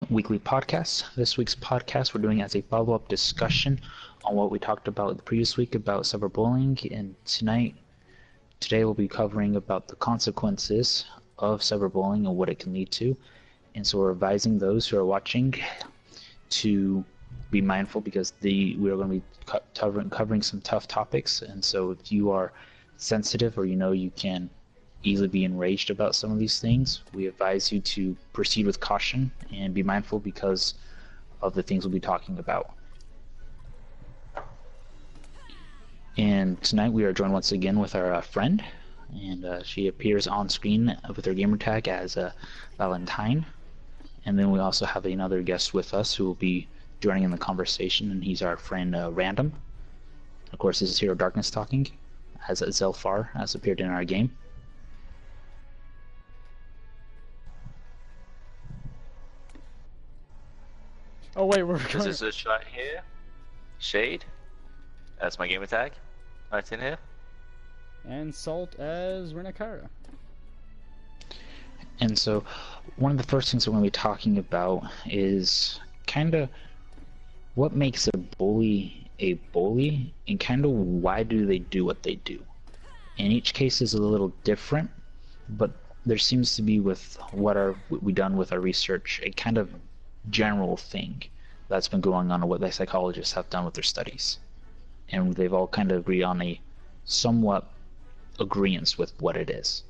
weekly podcast. This week's podcast we're doing as a follow-up discussion on what we talked about the previous week about cyberbullying, and today we'll be covering about the consequences of cyberbullying and what it can lead to. And so we're advising those who are watching to be mindful because we are going to be covering some tough topics. And so if you are sensitive or you can easily be enraged about some of these things, we advise you to proceed with caution and be mindful because of the things we'll be talking about. And tonight we are joined once again with our friend, and she appears on screen with her gamer tag as Valentine. And then we also have another guest with us who will be joining in the conversation, and he's our friend Random. Of course, this is Hero Darkness talking, as Zelfar has appeared in our game. Oh wait, we're going. This is a shot here. Shade. That's my gamer tag. Right in here. And Salt as Renakara. And so, one of the first things we're going to be talking about is kind of what makes a bully, and kind of why do they do what they do. And each case is a little different, but there seems to be, with what we've done with our research, a kind of general thing that's been going on and what the psychologists have done with their studies, and they've all kind of agreed on a somewhat agreement with what it is,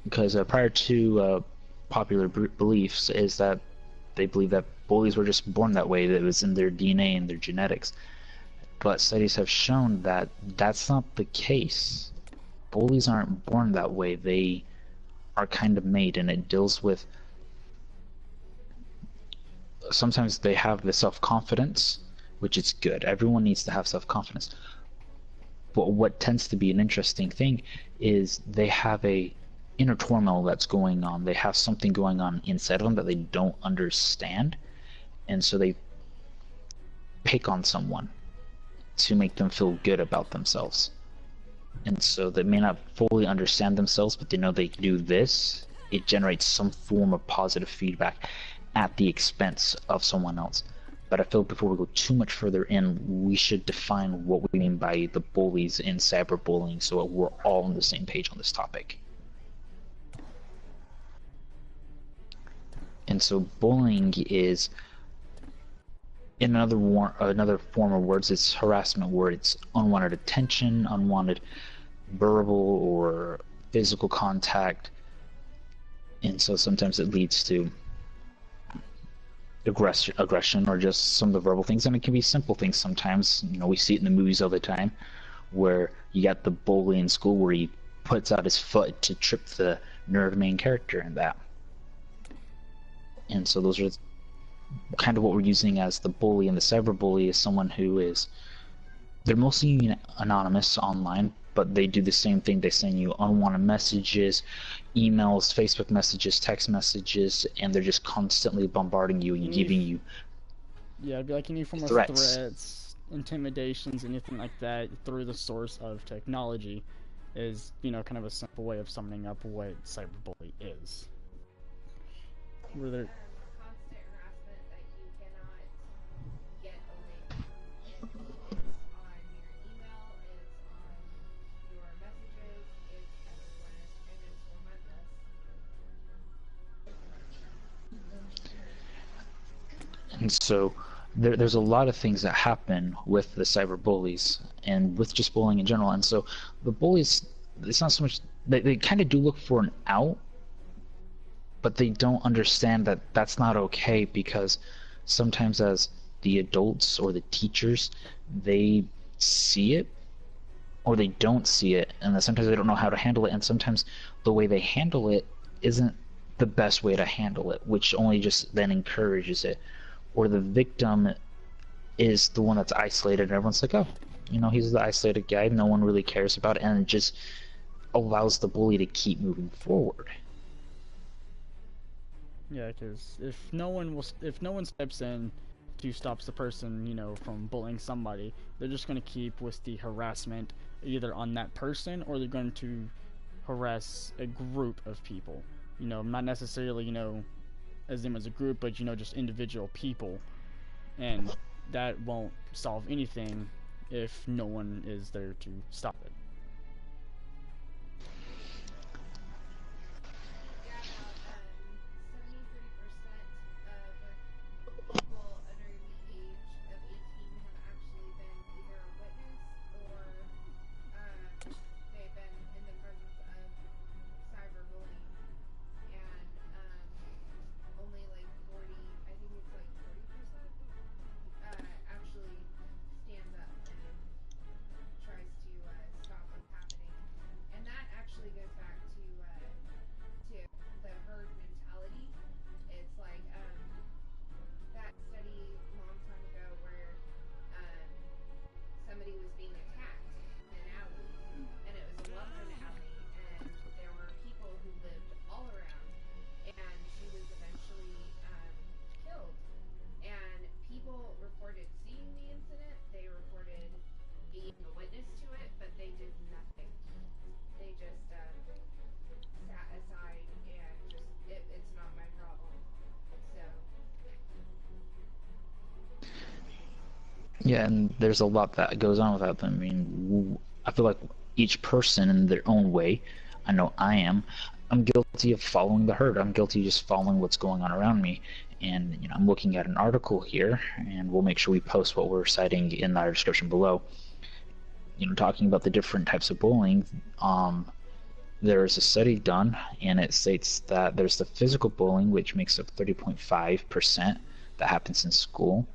because prior to popular beliefs is that they believe that bullies were just born that way, that it was in their DNA and their genetics, but studies have shown that that's not the case. Bullies aren't born that way, they are kind of made, and it deals with, sometimes they have the self-confidence, which is good. Everyone needs to have self-confidence. But what tends to be an interesting thing is they have a inner turmoil that's going on. They have something going on inside of them that they don't understand, and so they pick on someone to make them feel good about themselves. And so they may not fully understand themselves, but they know they do this. It generates some form of positive feedback at the expense of someone else. But I feel before we go too much further in, we should define what we mean by the bullies in cyberbullying so we're all on the same page on this topic. And so bullying is, in another form of words, it's harassment, where it's unwanted attention, unwanted verbal or physical contact, and so sometimes it leads to aggression or just some of the verbal things, and it can be simple things sometimes. We see it in the movies all the time, where you got the bully in school where he puts out his foot to trip the nerd main character in that. And so those are kind of what we're using as the bully. And the cyberbully is someone who is, they're mostly anonymous online, but they do the same thing. They send you unwanted messages, emails, Facebook messages, text messages, and they're just constantly bombarding you and giving you it'd be like any form of threats, intimidations, anything like that through the source of technology is, kind of a simple way of summing up what cyberbully is. Where they're And so there's a lot of things that happen with the cyberbullies and with just bullying in general. And so the bullies, it's not so much, they kind of do look for an out, but they don't understand that that's not okay, because sometimes as the adults or the teachers, they see it or they don't see it, and then sometimes they don't know how to handle it, and sometimes the way they handle it isn't the best way to handle it, which only just then encourages it. Or the victim is the one that's isolated, and everyone's like, oh, he's the isolated guy, no one really cares about it, and it just allows the bully to keep moving forward. Yeah, because if no one steps in to stops the person, from bullying somebody, they're just going to keep with the harassment either on that person, or they're going to harass a group of people. Not necessarily, as them as a group, but just individual people, and that won't solve anything if no one is there to stop it. Yeah, and there's a lot that goes on without them. I mean, I feel like each person in their own way, I know I am, I'm guilty of following the herd. I'm guilty of just following what's going on around me. And I'm looking at an article here, and we'll make sure we post what we're citing in our description below. Talking about the different types of bullying. There is a study done, and it states that there's the physical bullying, which makes up 30.5% that happens in school.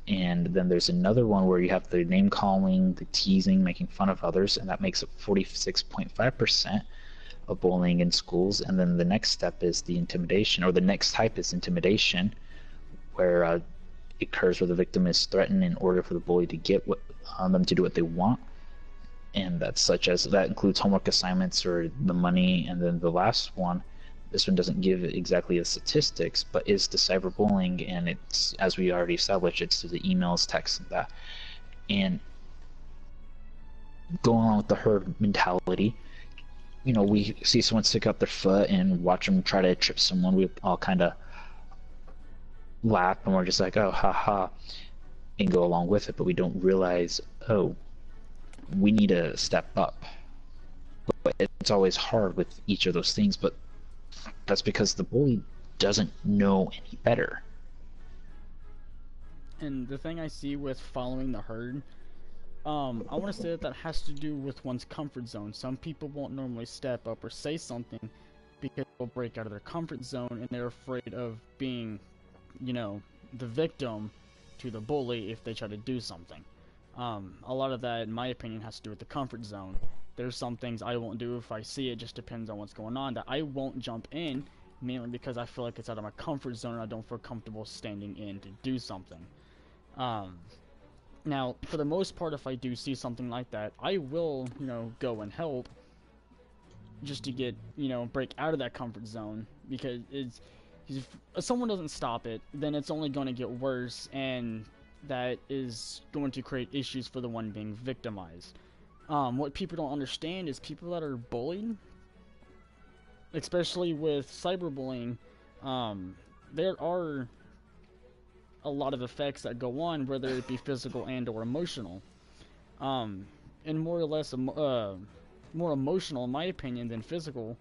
And then there's another one where you have the name calling, the teasing, making fun of others, and that makes up 46.5% of bullying in schools. And then the next step is the intimidation, or the next type is intimidation, where it occurs where the victim is threatened in order for the bully to get them to do what they want. And that includes homework assignments or the money. And then the last one, this one doesn't give exactly the statistics, but is the cyberbullying, and it's, as we already established, it's through the emails, texts, and that. And going along with the herd mentality, we see someone stick out their foot and watch them try to trip someone, we all kind of laugh, and we're just like, oh, ha ha, and go along with it, but we don't realize, oh, we need to step up. But it's always hard with each of those things, but that's because the bully doesn't know any better. And the thing I see with following the herd, I want to say that has to do with one's comfort zone. Some people won't normally step up or say something because they'll break out of their comfort zone, and they're afraid of being, the victim to the bully if they try to do something. A lot of that, in my opinion, has to do with the comfort zone. There's some things I won't do if I see it, just depends on what's going on, that I won't jump in, mainly because I feel like it's out of my comfort zone and I don't feel comfortable standing in to do something. Now, for the most part, if I do see something like that, I will, go and help, just to get, break out of that comfort zone, because if someone doesn't stop it, then it's only going to get worse, and that is going to create issues for the one being victimized. What people don't understand is people that are bullied, especially with cyberbullying, there are a lot of effects that go on, whether it be physical and or emotional. And more or less more emotional, in my opinion, than physical,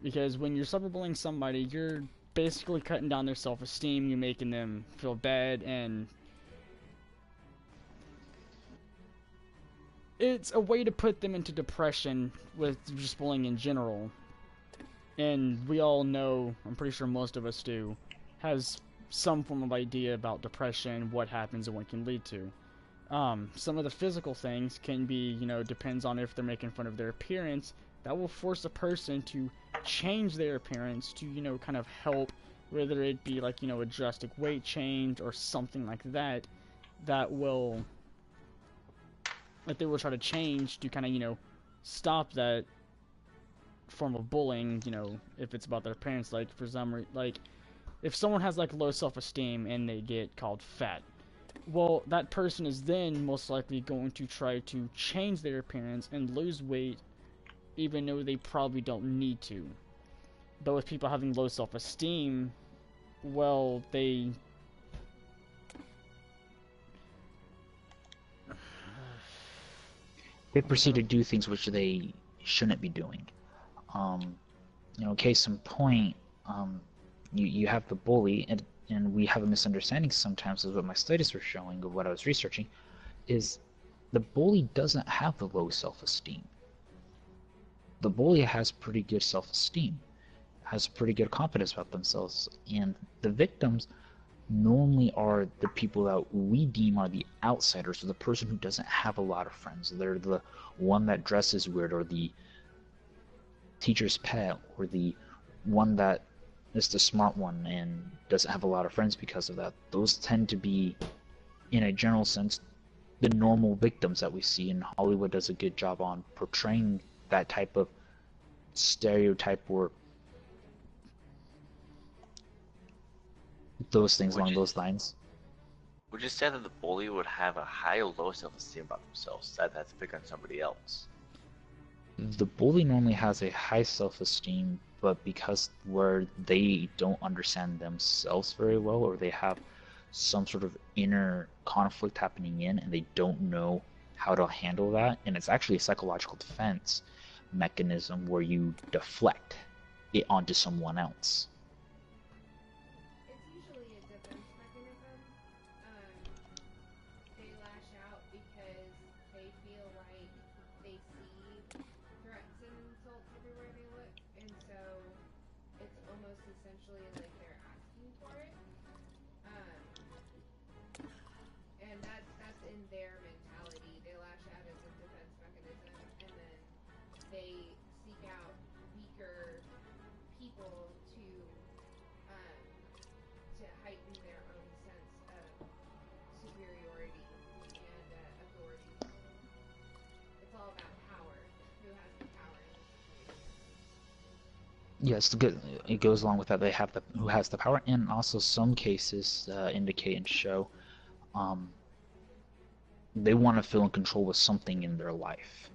because when you're cyberbullying somebody, you're basically cutting down their self-esteem, you're making them feel bad, and it's a way to put them into depression with just bullying in general. And we all know, I'm pretty sure most of us do, has some form of idea about depression, what happens, and what it can lead to. Some of the physical things can be, depends on if they're making fun of their appearance. That will force a person to change their appearance to, kind of help, whether it be like, a drastic weight change or something like that, that they will try to change to kind of, stop that form of bullying, if it's about their appearance. Like, for some like, if someone has like low self-esteem and they get called fat, well, that person is then most likely going to try to change their appearance and lose weight, even though they probably don't need to. But with people having low self-esteem, well, they proceed to do things which they shouldn't be doing. Um, case in point, you have the bully, and we have a misunderstanding sometimes of what my studies were showing, of what I was researching, is the bully doesn't have the low self-esteem. The bully has pretty good self-esteem, has pretty good confidence about themselves, and the victims normally are the people that we deem are the outsiders, or the person who doesn't have a lot of friends. They're the one that dresses weird, or the teacher's pet, or the one that is the smart one and doesn't have a lot of friends because of that. Those tend to be, in a general sense, the normal victims that we see, and Hollywood does a good job on portraying that type of stereotype or those things Would along you those lines. would you say that the bully would have a high or low self-esteem about themselves that they have to pick on somebody else? The bully normally has a high self-esteem, but because where they don't understand themselves very well, or they have some sort of inner conflict happening and they don't know how to handle that, and it's actually a psychological defense mechanism where you deflect it onto someone else. It's usually a defense mechanism. Um, they lash out because they feel like they see threats and insults everywhere they look, and so it's almost essentially like they're asking for it. Um, and that's in their mentality. They lash out as a defense mechanism, and then they seek out weaker people um, to heighten their own sense of superiority and authority. It's all about power. Who has the power in the situation? Yes, it goes along with that. They have the who has the power, and also some cases indicate and show um, they want to feel in control with something in their life,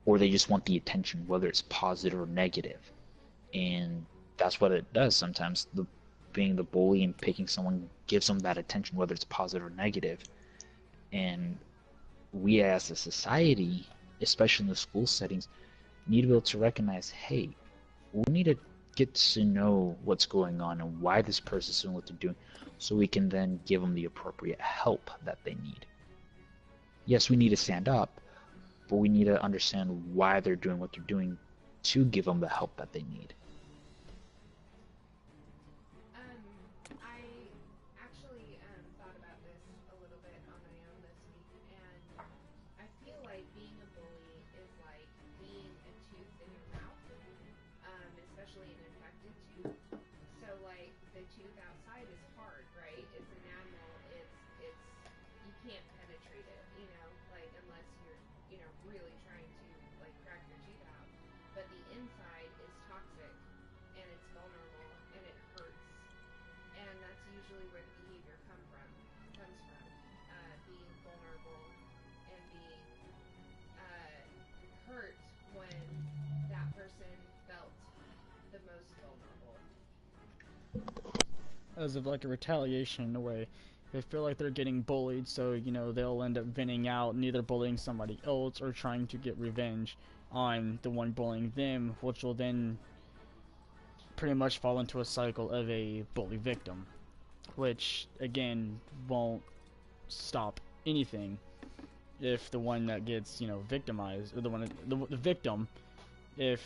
or they just want the attention, whether it's positive or negative. And that's what it does sometimes. Being the bully and picking someone gives them that attention, whether it's positive or negative. And we as a society, especially in the school settings, need to be able to recognize, hey, we need to get to know what's going on and why this person's doing what they're doing, so we can then give them the appropriate help that they need. Yes, we need to stand up, but we need to understand why they're doing what they're doing to give them the help that they need. I actually thought about this a little bit on my own this week, and I feel like being a bully is like being a tooth in your mouth, especially an infected tooth. So like the tooth outside is hard, right? It's enamel. It's you can't penetrate it, like unless you're really trying to like crack your teeth out. But the inside is toxic, and it's vulnerable, and it hurts, and that's usually where the behavior comes from, being vulnerable and being hurt when that person felt the most vulnerable. as of like a retaliation in a way. They feel like they're getting bullied, so they'll end up venting out, neither bullying somebody else or trying to get revenge on the one bullying them, which will then pretty much fall into a cycle of a bully victim, which again won't stop anything if the one that gets victimized, or the victim, if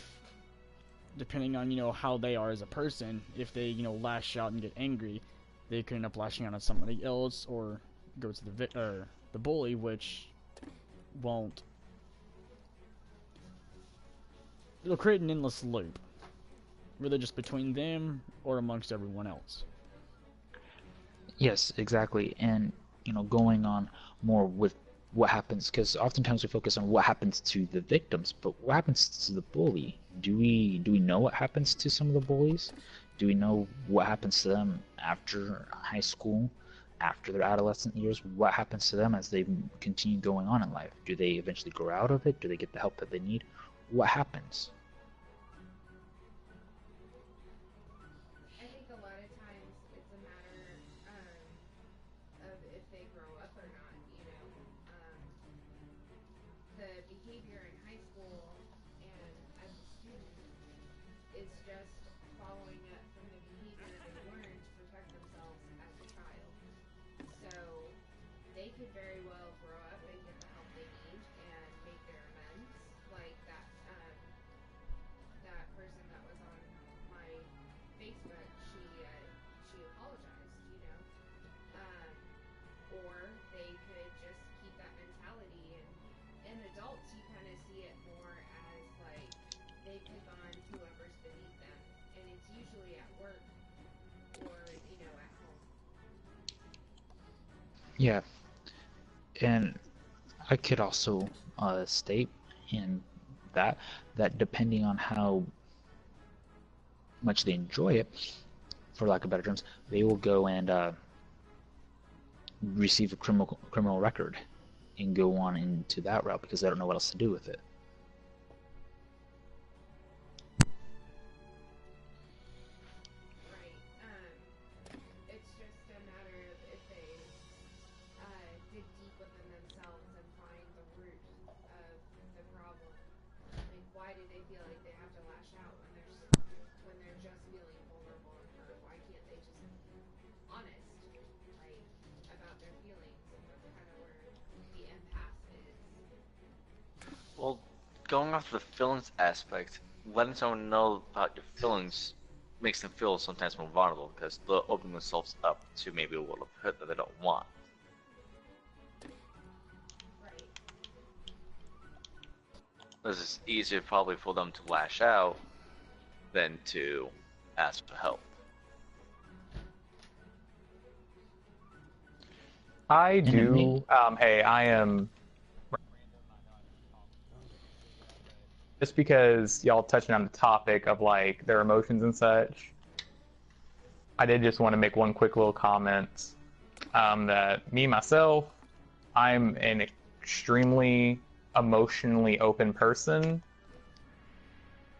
depending on how they are as a person, if they lash out and get angry, they could end up lashing out on somebody else or go to the bully, which won't. It'll create an endless loop, whether just between them or amongst everyone else. Yes, exactly. And going on more with what happens, because oftentimes we focus on what happens to the victims, but what happens to the bully? Do we know what happens to some of the bullies? Do we know what happens to them after high school, after their adolescent years? What happens to them as they continue going on in life? Do they eventually grow out of it? Do they get the help that they need? What happens? I think a lot of times the behavior in high school and as a student is just following up from the behavior they learned to protect themselves as a child. So they could very well grow up and get the help they need and make their amends. Like that person that was on my Facebook, she apologized, you know. Um, or they could just keep that mentality. And in adults, you kind of see it more as like they pick on whoever's beneath them, and it's usually at work or at home. Yeah, and I could also state in that depending on how much they enjoy it, for lack of better terms, they will go and receive a criminal record and go on into that route because they don't know what else to do with it. Right. It's just a matter of if they dig deep within themselves and find the root of the problem. Like, why do they feel like they have to lash out when they're just feeling vulnerable and hurt? Why can't they just be honest, like, about their feelings? And that's kind of where the impasse is. Well, going off the feelings aspect, letting someone know about your feelings makes them feel sometimes more vulnerable because they'll open themselves up to maybe a world of hurt that they don't want. Right. This is easier probably for them to lash out than to ask for help. I do. Hey, I am. Just because y'all touching on the topic of like their emotions and such, I did just want to make one quick little comment. That me myself, I'm an extremely emotionally open person,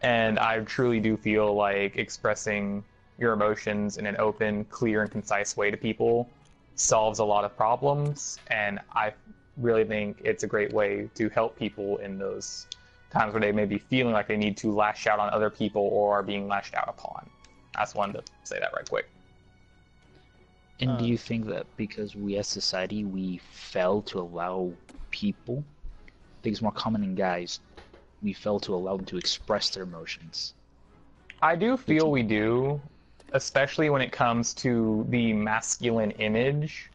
and I truly do feel like expressing your emotions in an open, clear, and concise way to people solves a lot of problems, and I really think it's a great way to help people in those times where they may be feeling like they need to lash out on other people or are being lashed out upon. I just wanted to say that right quick. And do you think that because we as society, we fail to allow people, I think it's more common in guys, we fail to allow them to express their emotions? I do feel we do, especially when it comes to the masculine image.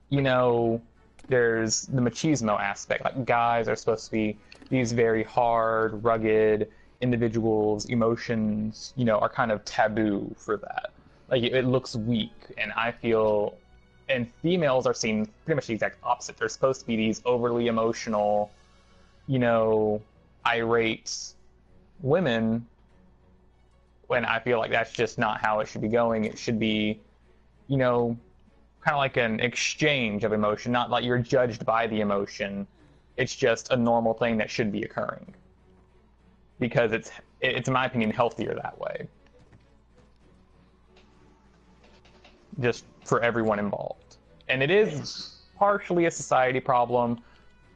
You know, there's the machismo aspect. Like, guys are supposed to be these very hard, rugged individuals. Emotions, are kind of taboo for that. Like, it looks weak, and I feel, and females are seen pretty much the exact opposite. They're supposed to be these overly emotional, irate women, when I feel like that's just not how it should be going. It should be, kind of like an exchange of emotion, not like you're judged by the emotion. It's just a normal thing that should be occurring. Because it's in my opinion, healthier that way. Just for everyone involved. And it is partially a society problem,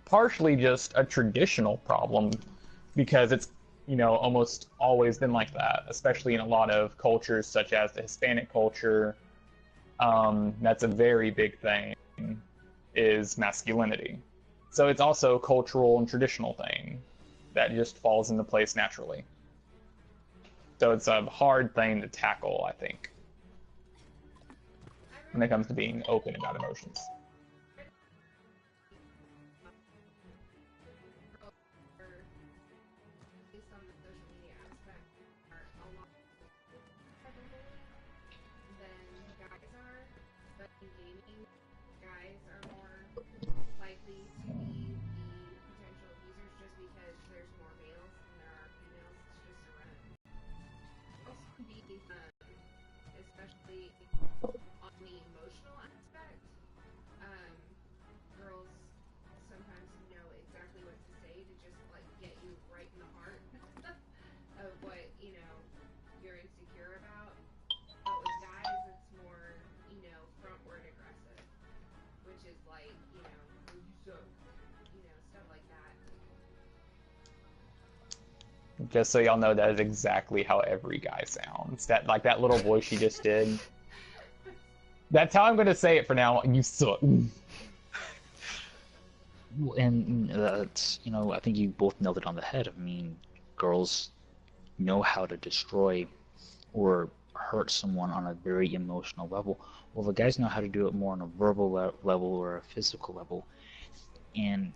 partially just a traditional problem, because it's almost always been like that, especially in a lot of cultures such as the Hispanic culture. That's a very big thing, is masculinity. So it's also a cultural and traditional thing that just falls into place naturally. So it's a hard thing to tackle, I think, when it comes to being open about emotions. Based on the social media aspect, are a lot than guys are, but in gaming, guys are more likely to be the potential abusers just because there's more males than there are females. It's just a run. Also, be especially on the emotional aspect, um, girls sometimes know exactly what to say to just like get you right in the heart of what you're insecure about. But with guys, it's more frontward aggressive, which is like you suck, stuff like that. Just so y'all know, that is exactly how every guy sounds. That like that little voice she just did. That's how I'm gonna say it for now. You suck. And that's, I think you both nailed it on the head. I mean, girls know how to destroy or hurt someone on a very emotional level. Well, the guys know how to do it more on a verbal level or a physical level. And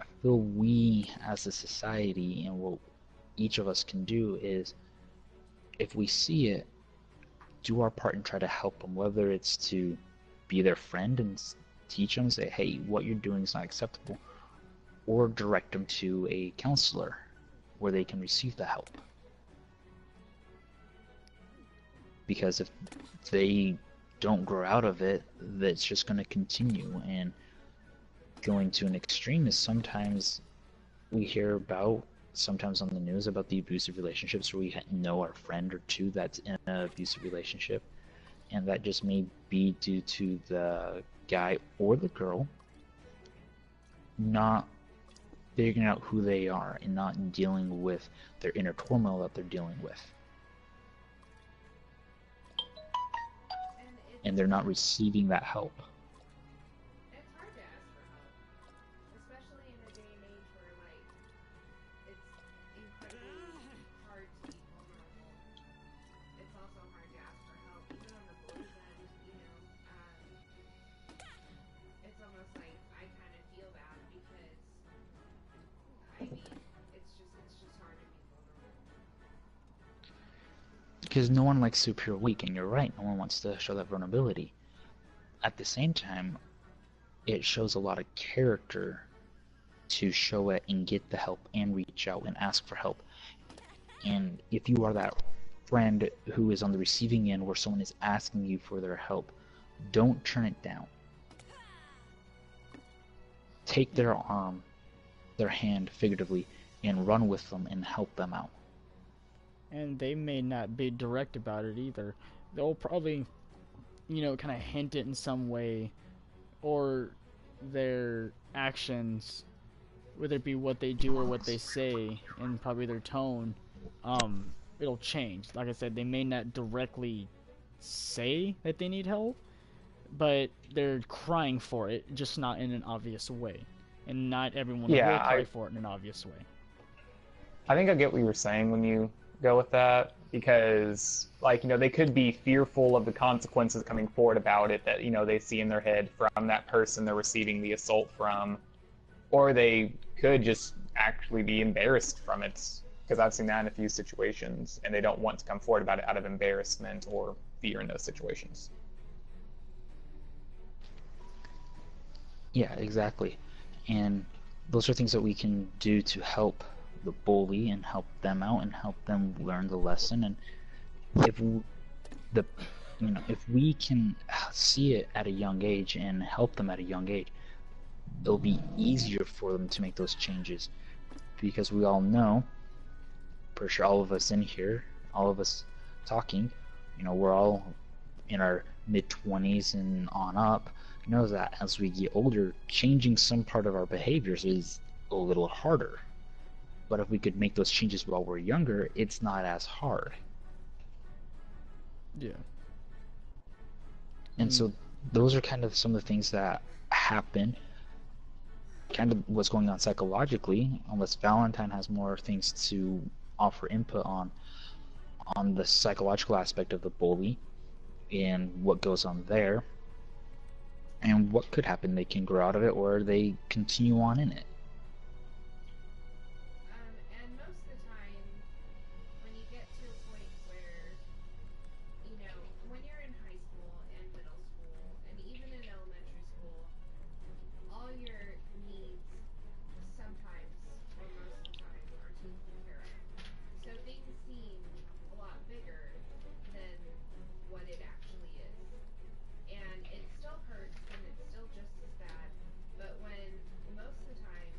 I feel we, as a society, and what each of us can do is, if we see it, do our part and try to help them, whether it's to be their friend and teach them, say, hey, what you're doing is not acceptable, or direct them to a counselor where they can receive the help. Because if they don't grow out of it, that's just going to continue. And going to an extreme is sometimes we hear about, sometimes on the news, about the abusive relationships where we know our friend or two that's in an abusive relationship, and that just may be due to the guy or the girl not figuring out who they are and not dealing with their inner turmoil that they're dealing with. And they're not receiving that help. It's hard to ask for help, especially in a day and age where, like, it's incredibly hard to be vulnerable. It's also hard to ask for help, even on the boys' end, it's almost like I kind of feel bad because, I mean, it's just hard to be vulnerable. Because no one likes to appear weak, and you're right, no one wants to show that vulnerability. At the same time, it shows a lot of character to show it and get the help and reach out and ask for help. And if you are that friend who is on the receiving end where someone is asking you for their help, don't turn it down. Take their arm, their hand figuratively, and run with them and help them out. And they may not be direct about it either. They'll probably, kind of hint it in some way, or their actions, whether it be what they do or what they say, and probably their tone, it'll change. Like I said, they may not directly say that they need help, but they're crying for it, just not in an obvious way. And not everyone will cry for it in an obvious way. I think I get what you were saying when you go with that, because they could be fearful of the consequences coming forward about it that they see in their head from that person they're receiving the assault from, or they could just actually be embarrassed from it, because I've seen that in a few situations, and they don't want to come forward about it out of embarrassment or fear in those situations. Yeah, exactly. And those are things that we can do to help the bully and help them out and help them learn the lesson. And if if we can see it at a young age and help them at a young age, it'll be easier for them to make those changes. Because we all know, for sure, all of us in here, all of us talking, we're all in our mid-20s and on up, know that as we get older, changing some part of our behaviors is a little harder. But if we could make those changes while we're younger, it's not as hard. Yeah. And so those are kind of some of the things that happen, kind of what's going on psychologically, unless Valentine has more things to offer input on the psychological aspect of the bully and what goes on there and what could happen. They can grow out of it or they continue on in it. And most of the time, when you get to a point where, when you're in high school and middle school and even in elementary school, all your needs sometimes, or most of the time, are taken care of. So things seem a lot bigger than what it actually is. And it still hurts and it's still just as bad, but when most of the time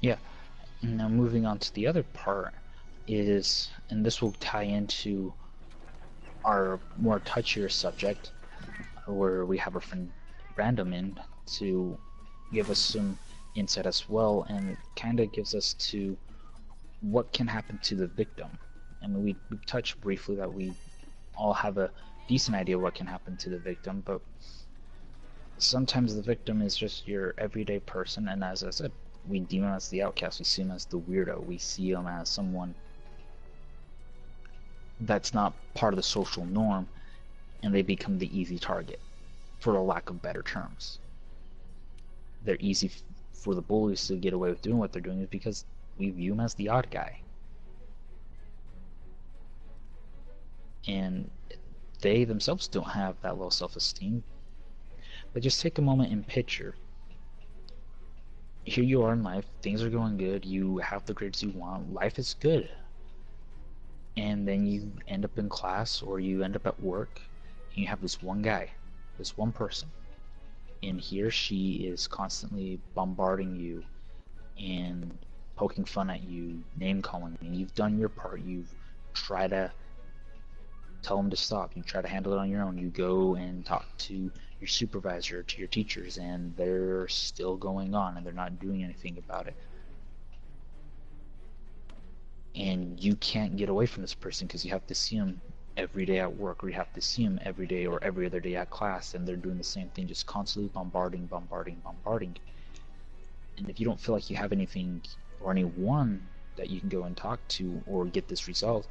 Yeah. Now moving on to the other part is, and this will tie into our more touchier subject, where we have our friend Random in to give us some insight as well, and it kind of gives us to what can happen to the victim. I mean, we touched briefly that we all have a decent idea what can happen to the victim, but sometimes the victim is just your everyday person, and as I said, we deem him as the outcast, we see him as the weirdo, we see him as someone that's not part of the social norm, and they become the easy target, for a lack of better terms. They're easy for the bullies to get away with doing what they're doing is because we view them as the odd guy. And they themselves don't have that low self-esteem. But just take a moment and picture. Here you are in life, things are going good, you have the grades you want, life is good. And then you end up in class or you end up at work and you have this one guy, this one person. And he or she is constantly bombarding you and poking fun at you, name calling, and you've done your part. You've tried to tell them to stop. You try to handle it on your own. You go and talk to your supervisor, to your teachers, and they're still going on and they're not doing anything about it. And you can't get away from this person because you have to see them every day at work, or you have to see them every day or every other day at class, and they're doing the same thing, just constantly bombarding. And if you don't feel like you have anything or anyone that you can go and talk to or get this resolved,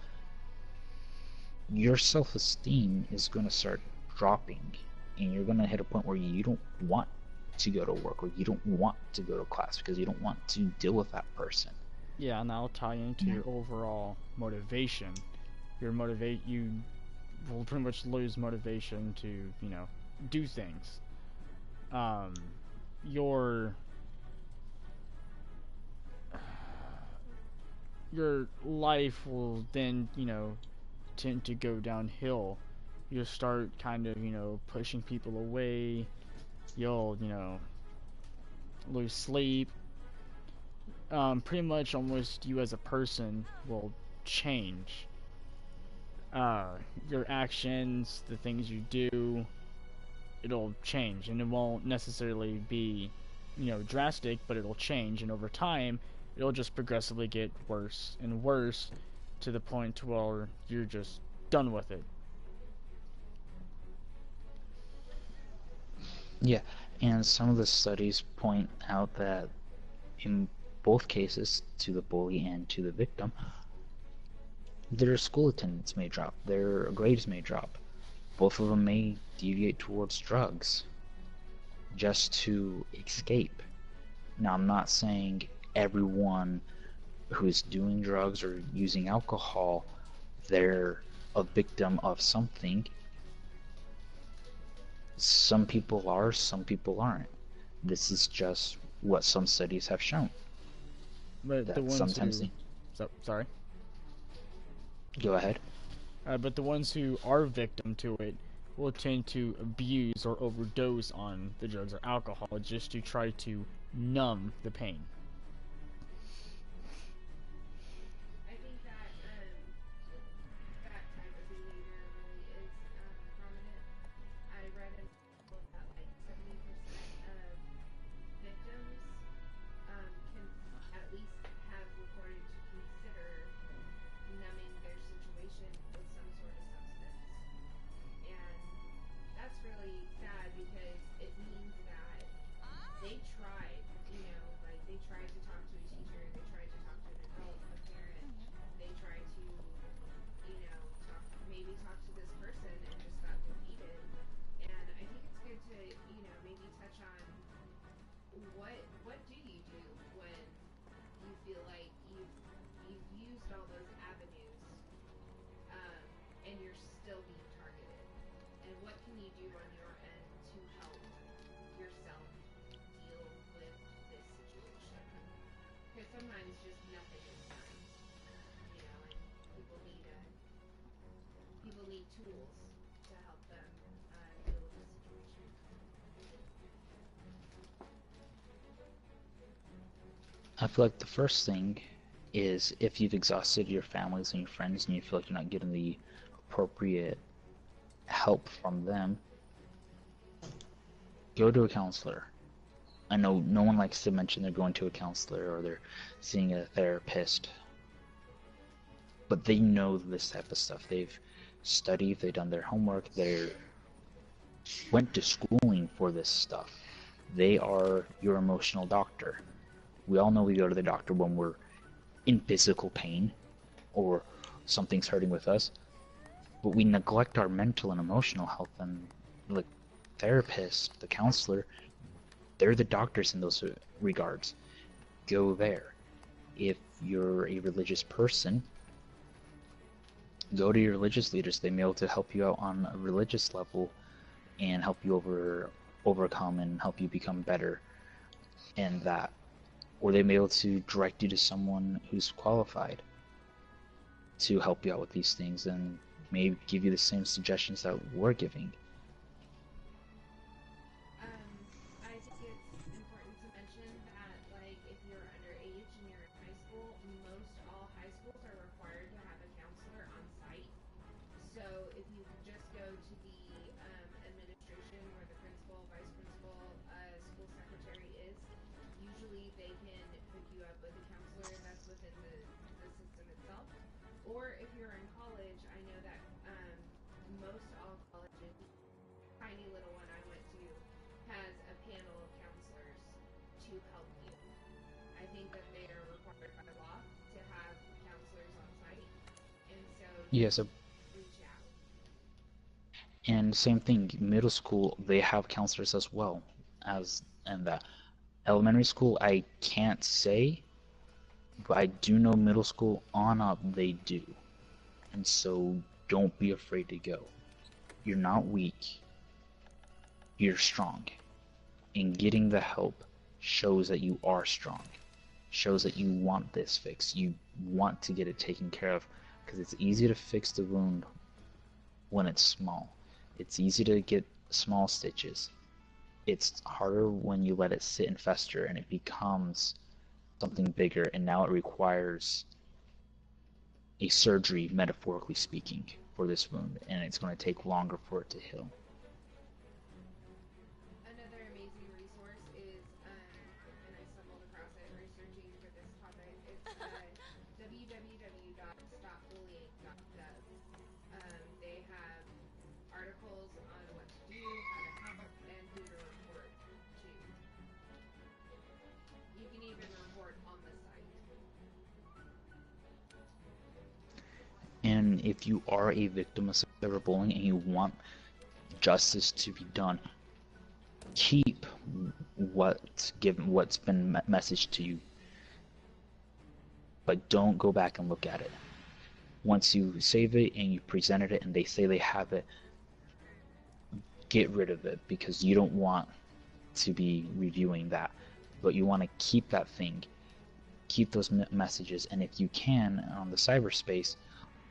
your self-esteem is going to start dropping, and you're going to hit a point where you don't want to go to work, or you don't want to go to class because you don't want to deal with that person. Yeah, and that'll tie into your overall motivation. You will pretty much lose motivation to, do things. Your life will then, tend to go downhill. You'll start kind of, pushing people away. You'll, lose sleep. Pretty much almost you as a person will change. Your actions, the things you do, it'll change, and it won't necessarily be, drastic, but it'll change, and over time, it'll just progressively get worse and worse to the point where you're just done with it. Yeah, and some of the studies point out that in both cases, to the bully and to the victim, their school attendance may drop, their grades may drop. Both of them may deviate towards drugs just to escape. Now, I'm not saying everyone who is doing drugs or using alcohol, they're a victim of something. Some people are, some people aren't. This is just what some studies have shown. But the ones sometimes who... Sorry. Go ahead. But the ones who are victim to it will tend to abuse or overdose on the drugs or alcohol just to try to numb the pain. I think that that type of behavior really is prominent. I read an article that like 70% of victims can at least have reported to consider numbing their situation with some sort of substance. And that's really sad because it means that they tried, like they tried to talk to a teacher, they tried to talk to an adult, a parent, they tried to, talk to this person and just got defeated. And I think it's good to, maybe touch on what do you do when you feel like you've used all those avenues, and you're still being targeted, and what can you do on your end to help yourself deal with this situation? Because sometimes just nothing is done, and people need tools to help them deal with the situation. I feel like the first thing is if you've exhausted your families and your friends and you feel like you're not getting the appropriate help from them, go to a counselor. I know no one likes to mention they're going to a counselor or they're seeing a therapist, but they know this type of stuff. They've studied, they've done their homework, they went to schooling for this stuff. They are your emotional doctor. We all know we go to the doctor when we're in physical pain or something's hurting with us, but we neglect our mental and emotional health, and like therapist, the counselor, they're the doctors in those regards. Go there. If you're a religious person, go to your religious leaders. They may be able to help you out on a religious level and help you overcome and help you become better and that. Or they may be able to direct you to someone who's qualified to help you out with these things and maybe give you the same suggestions that we're giving. I think it's important to mention that, like, if you're underage and you're in high school, most all high schools are required to have a counselor on site. So if you just go to the administration where the principal, vice principal, school secretary is, usually they can hook you up with a counselor that's within the system itself. Or if you're in college, I know that most all colleges, tiny little one I went to, has a panel of counselors to help you. I think that they are required by law to have counselors on site, and so you Yes, reach out. and same thing, middle school, they have counselors as well as and that. Elementary school, I can't say, but I do know middle school on up they do. And so don't be afraid to go. You're not weak. You're strong. And getting the help shows that you are strong. Shows that you want this fixed. You want to get it taken care of. Because it's easy to fix the wound when it's small. It's easy to get small stitches. It's harder when you let it sit and fester and it becomes something bigger, and now it requires a surgery, metaphorically speaking, for this wound, and it's going to take longer for it to heal. Another amazing resource is, and I stumbled across it researching for this topic. It's www.stopbullying.gov. They have articles on what to do, how to help, and who to report to. You can even report on the site. And if you are a victim of cyberbullying and you want justice to be done, keep what's been messaged to you, but don't go back and look at it. Once you save it and you presented it and they say they have it, get rid of it, because you don't want to be reviewing that, but you want to keep that thing, keep those messages, and if you can, on the cyberspace,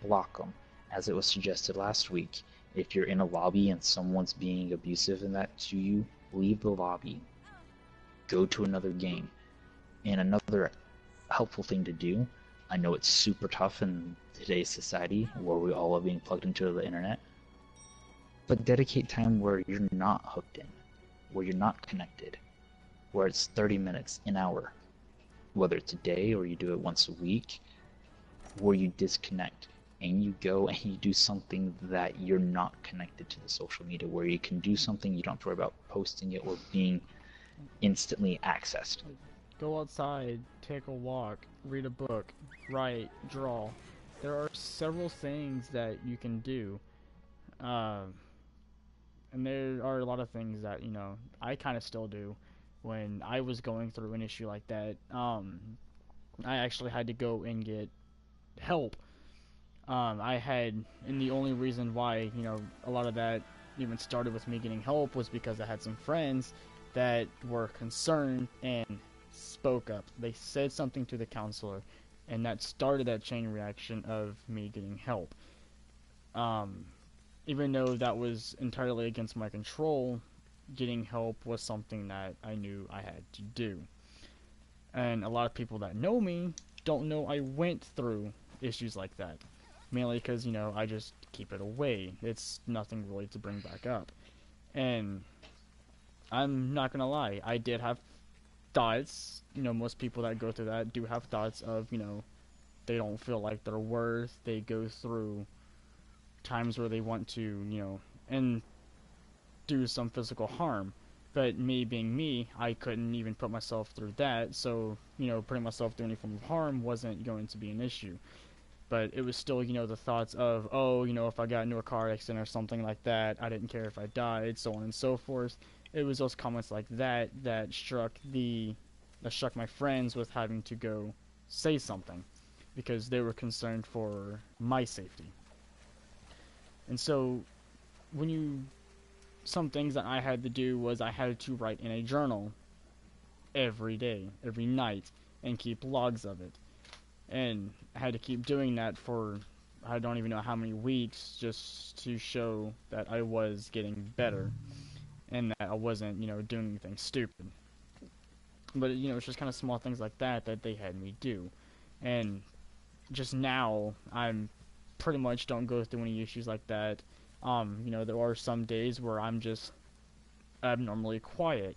block them. As it was suggested last week, if you're in a lobby and someone's being abusive in that to you, leave the lobby. Go to another game. And another helpful thing to do, I know it's super tough in today's society where we all are being plugged into the internet, but dedicate time where you're not hooked in, where you're not connected, where it's 30 minutes, an hour, whether it's a day or you do it once a week, where you disconnect and you go and you do something that you're not connected to the social media, where you can do something you don't have to worry about posting it or being instantly accessed. Go outside, take a walk, read a book, write, draw. There are several things that you can do. And there are a lot of things that, I kind of still do. When I was going through an issue like that, I actually had to go and get help. And the only reason why, a lot of that even started with me getting help was because I had some friends that were concerned and spoke up. They said something to the counselor, and that started that chain reaction of me getting help. Even though that was entirely against my control, getting help was something that I knew I had to do. And a lot of people that know me don't know I went through issues like that. Mainly because, I just keep it away. It's nothing really to bring back up. And I'm not gonna lie, I did have thoughts. Most people that go through that do have thoughts of, they don't feel like they're worth. They go through times where they want to, and do some physical harm. But me being me, I couldn't even put myself through that. So, putting myself through any form of harm wasn't going to be an issue. But it was still, the thoughts of, oh, if I got into a car accident or something like that, I didn't care if I died, so on and so forth. It was those comments like that that struck my friends with having to go say something because they were concerned for my safety. And so some things that I had to do was I had to write in a journal every day, every night, and keep logs of it. And I had to keep doing that for I don't even know how many weeks just to show that I was getting better and that I wasn't, doing anything stupid. But, it's just kind of small things like that that they had me do. And just now, I'm pretty much don't go through any issues like that. There are some days where I'm just abnormally quiet.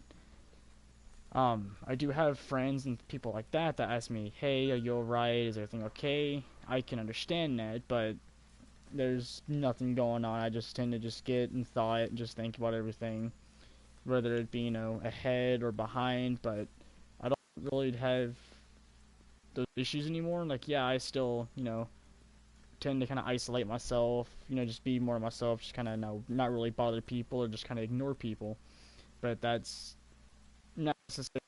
I do have friends and people like that that ask me, hey, are you alright? Is everything okay? I can understand that, but there's nothing going on. I just tend to just get in thought and just think about everything, whether it be, ahead or behind, but I don't really have those issues anymore. Like, yeah, I still, tend to kind of isolate myself, just be more myself, just kind of not really bother people or just kind of ignore people. But that's not necessarily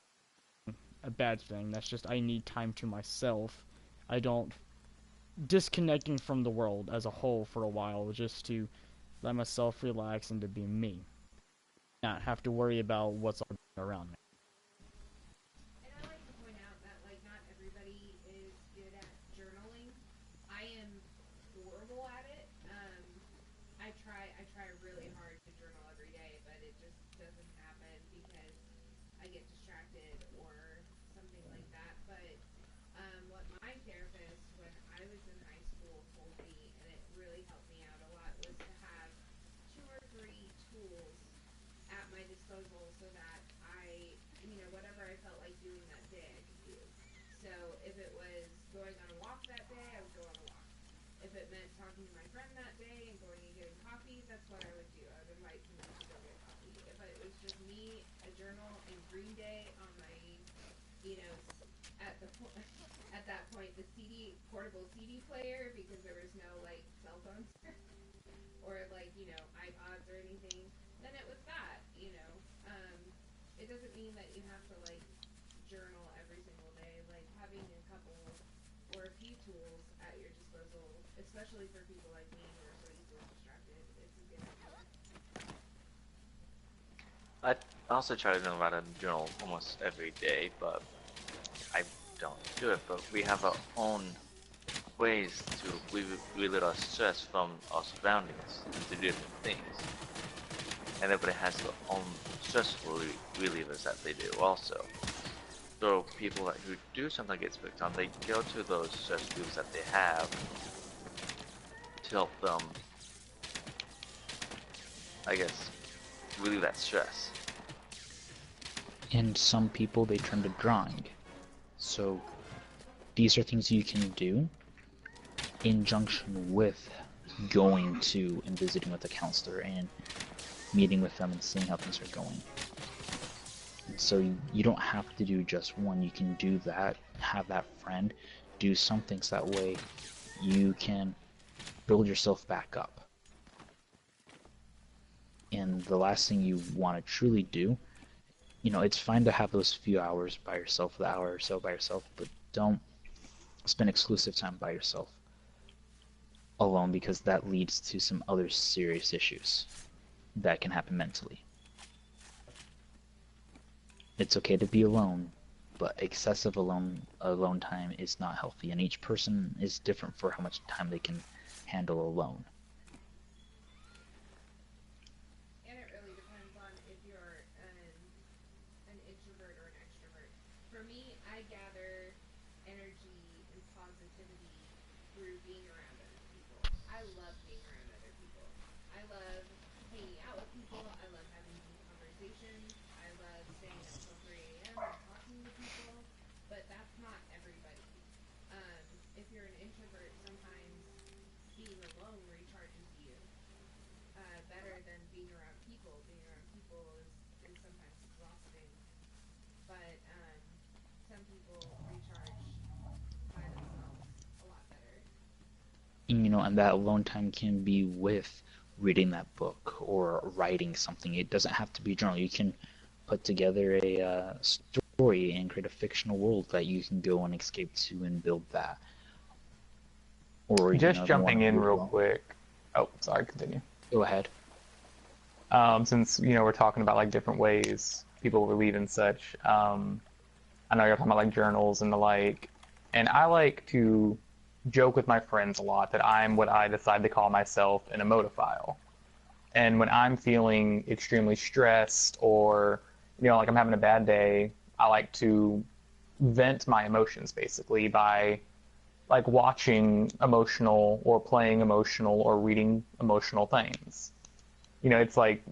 a bad thing. That's just I need time to myself. I don't disconnecting from the world as a whole for a while just to let myself relax and to be me. Not have to worry about what's all around me. And I like to point out that like not everybody is good at journaling. I am horrible at it. I try really hard to journal every day, but it just doesn't happen because I get distracted or something like that. But what my therapist when I was in high school told me, and it really helped me out a lot, was to have two or three tools at my disposal so that whatever I felt like doing that day, I could do. So if it was going on a walk that day, I would go on a walk. If it meant talking to my friend that day and going and getting coffee, that's what I would do. I would invite someone to go get coffee. If it was just me, a journal, and Green Day on my, you know, at the at that point, the portable CD player, because there was no like cell phones or like iPods or anything, then it was that. It doesn't mean that you have to like journal every single day. Like having a couple or a few tools at your disposal, especially for people like me who are so easily distracted, it's a good idea. I also try to write a journal almost every day, but I don't do it. But we have our own ways to relieve our stress from our surroundings and to do different things. And everybody has their own stressful relievers that they do also. So people who do something gets picked on, they go to those stress relievers that they have to help them, I guess, relieve that stress. And some people, they turn to drawing. So these are things you can do in junction with going to and visiting with a counselor and meeting with them and seeing how things are going. And so you don't have to do just one. You can do that, have that friend, do some things that way you can build yourself back up. And the last thing you want to truly do, it's fine to have those few hours by yourself, the hour or so by yourself, but don't spend exclusive time by yourself alone, because that leads to some other serious issues that can happen mentally. It's okay to be alone, but excessive alone time is not healthy, and each person is different for how much time they can handle alone. And it really depends on if you're an introvert or an extrovert. for me, I gather energy and positivity through being around other people. I love being around other people. I love hanging out with people. I love having deep conversations. I love staying up till 3 a.m. and talking to people. But that's not everybody. If you're an introvert, sometimes being alone recharges you better than being around people. Being around people is sometimes exhausting. But some people recharge by themselves a lot better. And that alone time can be with reading that book or writing something. It doesn't have to be a journal. You can put together a story and create a fictional world that you can go and escape to and build that. Or just jumping in real quick. Oh, sorry, continue. Go ahead. Since we're talking about like different ways people relieve and such. I know you're talking about like journals and the like, and I like to joke with my friends a lot that I'm what I decide to call myself an emotophile. And when I'm feeling extremely stressed or like I'm having a bad day, I like to vent my emotions basically by like watching emotional or playing emotional or reading emotional things. It's like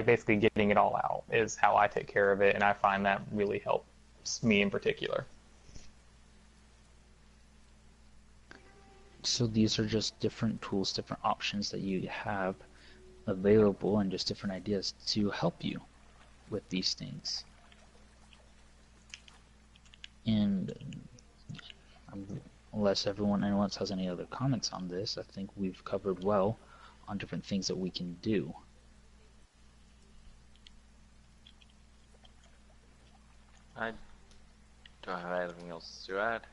basically getting it all out is how I take care of it, and I find that really helps me in particular. So these are just different tools, different options that you have available, and just different ideas to help you with these things. And unless anyone else has any other comments on this, I think we've covered well on different things that we can do. I don't have anything else to add.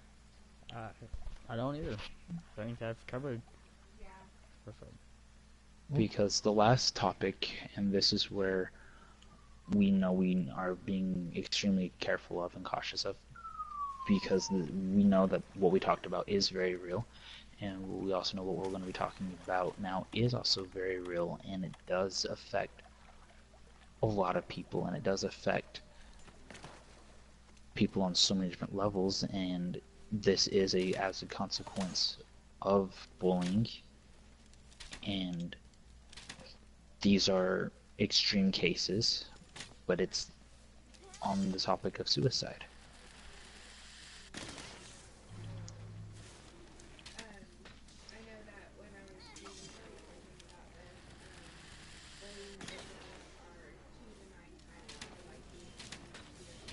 I don't either. I think I've covered. Yeah. Perfect. Because the last topic, and this is where we know we are being extremely careful of and cautious of, because we know that what we talked about is very real, and we also know what we're going to be talking about now is also very real, and it does affect a lot of people, and it does affect people on so many different levels, and this is as a consequence of bullying, and these are extreme cases, but it's on the topic of suicide. I know that when I was reading or thinking about this, bullying victims are 2 to 9 times more likely to commit suicide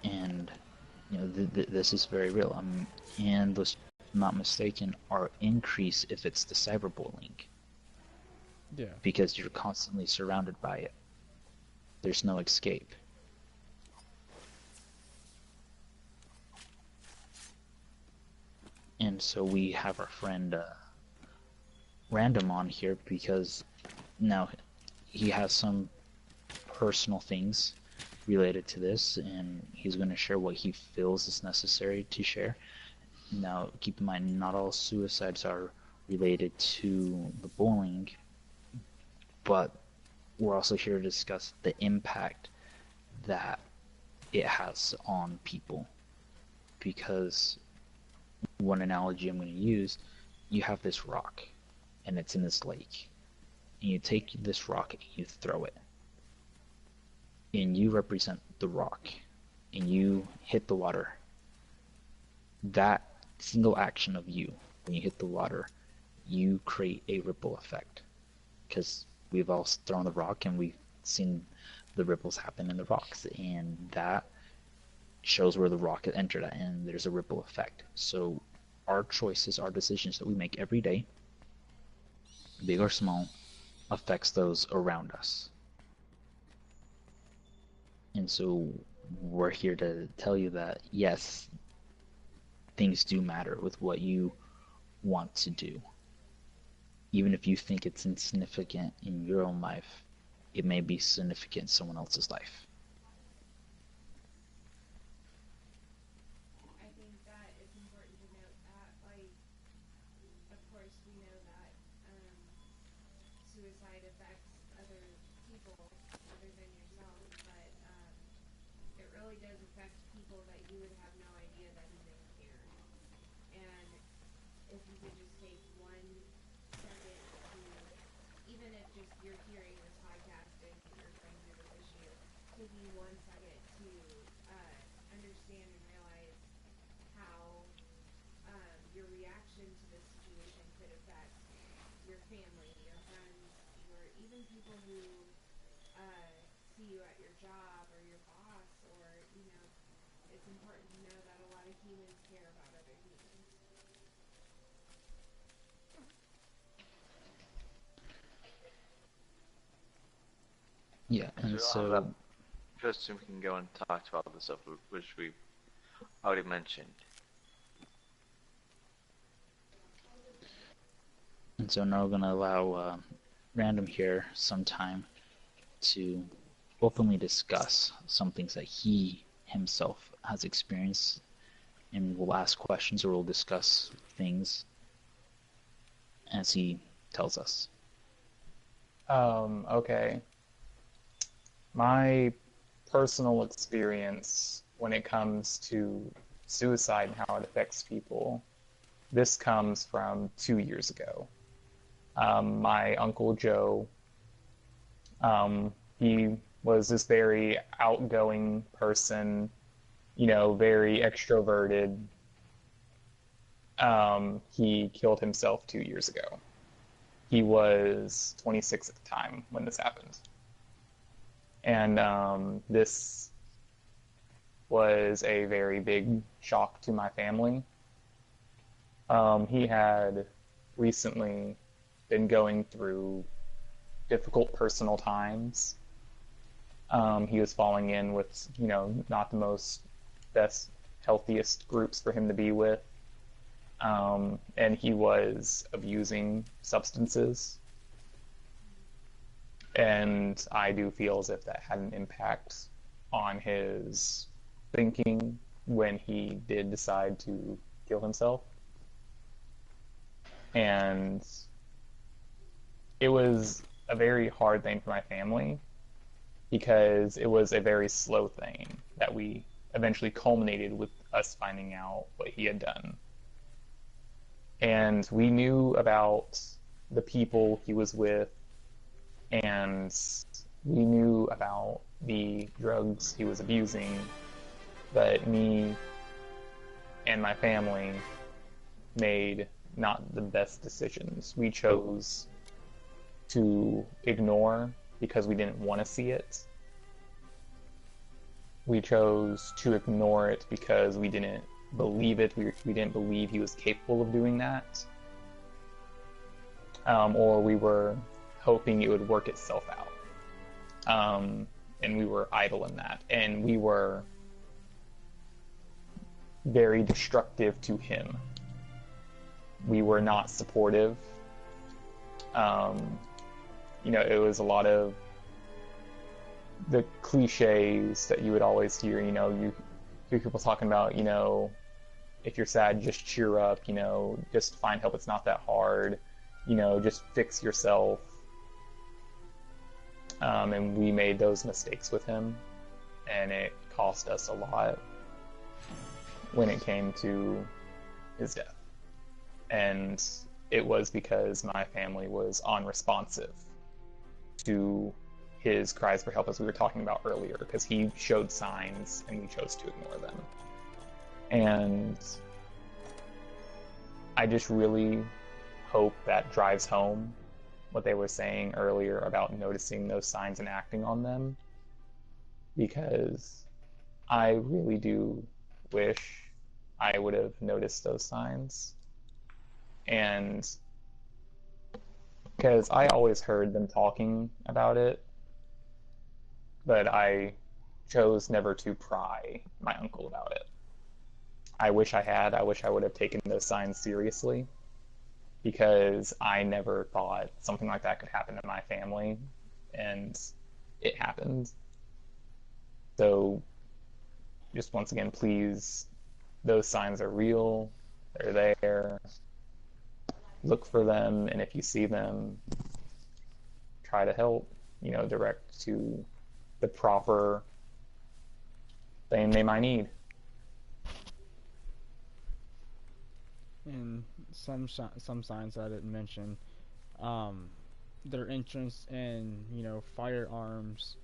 than And this is very real. And let's not mistaken, are increase if it's the cyberbullying. Yeah. Because you're constantly surrounded by it. There's no escape. And so we have our friend Random on here because now he has some personal things related to this, and he's going to share what he feels is necessary to share. Now, keep in mind, not all suicides are related to the bullying, but we're also here to discuss the impact that it has on people. Because one analogy I'm going to use, you have this rock, and it's in this lake. And you take this rock and you throw it. And you represent the rock. And you hit the water. That single action of you, when you hit the water, you create a ripple effect. Because we've all thrown the rock and we've seen the ripples happen in the rocks. And that shows where the rock entered at, and there's a ripple effect. So our choices, our decisions that we make every day, big or small, affects those around us. And so we're here to tell you that, yes, things do matter with what you want to do. Even if you think it's insignificant in your own life, it may be significant in someone else's life. I think that it's important to note that, like, of course, we know that suicide affects other people other than yourself, but it really does affect people that you would have no idea that even care. And if you could just take 1 second to, even if just you're hearing this podcast and you're going through this issue, taking 1 second to understand and realize how your reaction to this situation could affect your family, your friends, your even people who see you at your job or your boss, or it's important to know that a lot of humans care about other humans. Yeah, and so first we can go and talk about the stuff which we already mentioned. And so now we're going to allow Random here some time to openly discuss some things that he himself has experienced, and we'll ask questions or we'll discuss things as he tells us. Okay. My personal experience when it comes to suicide and how it affects people, this comes from 2 years ago. My Uncle Joe, he was this very outgoing person, very extroverted. He killed himself 2 years ago. He was 26 at the time when this happened. And this was a very big shock to my family. He had recently been going through difficult personal times. He was falling in with, not the best, healthiest groups for him to be with. And he was abusing substances. And I do feel as if that had an impact on his thinking when he did decide to kill himself. And it was a very hard thing for my family because it was a very slow thing that we eventually culminated with us finding out what he had done. And we knew about the people he was with, and we knew about the drugs he was abusing, but me and my family made not the best decisions. We chose to ignore because we didn't want to see it. We chose to ignore it because we didn't believe it. We didn't believe he was capable of doing that. Or we were hoping it would work itself out. And we were idle in that. And we were very destructive to him. We were not supportive. It was a lot of the cliches that you would always hear. You hear people talking about, if you're sad, just cheer up, just find help, it's not that hard, just fix yourself. And we made those mistakes with him, and it cost us a lot when it came to his death. And it was because my family was unresponsive to his cries for help, as we were talking about earlier, because he showed signs and we chose to ignore them. And I just really hope that drives home what they were saying earlier about noticing those signs and acting on them, because I really do wish I would have noticed those signs. And because I always heard them talking about it, but I chose never to pry my uncle about it. I wish I had. I wish I would have taken those signs seriously, because I never thought something like that could happen to my family, and it happened. So just once again, please, those signs are real. They're there. Look for them, and if you see them, try to help, direct to the proper thing they might need. And some signs I didn't mention, um, their interest in firearms,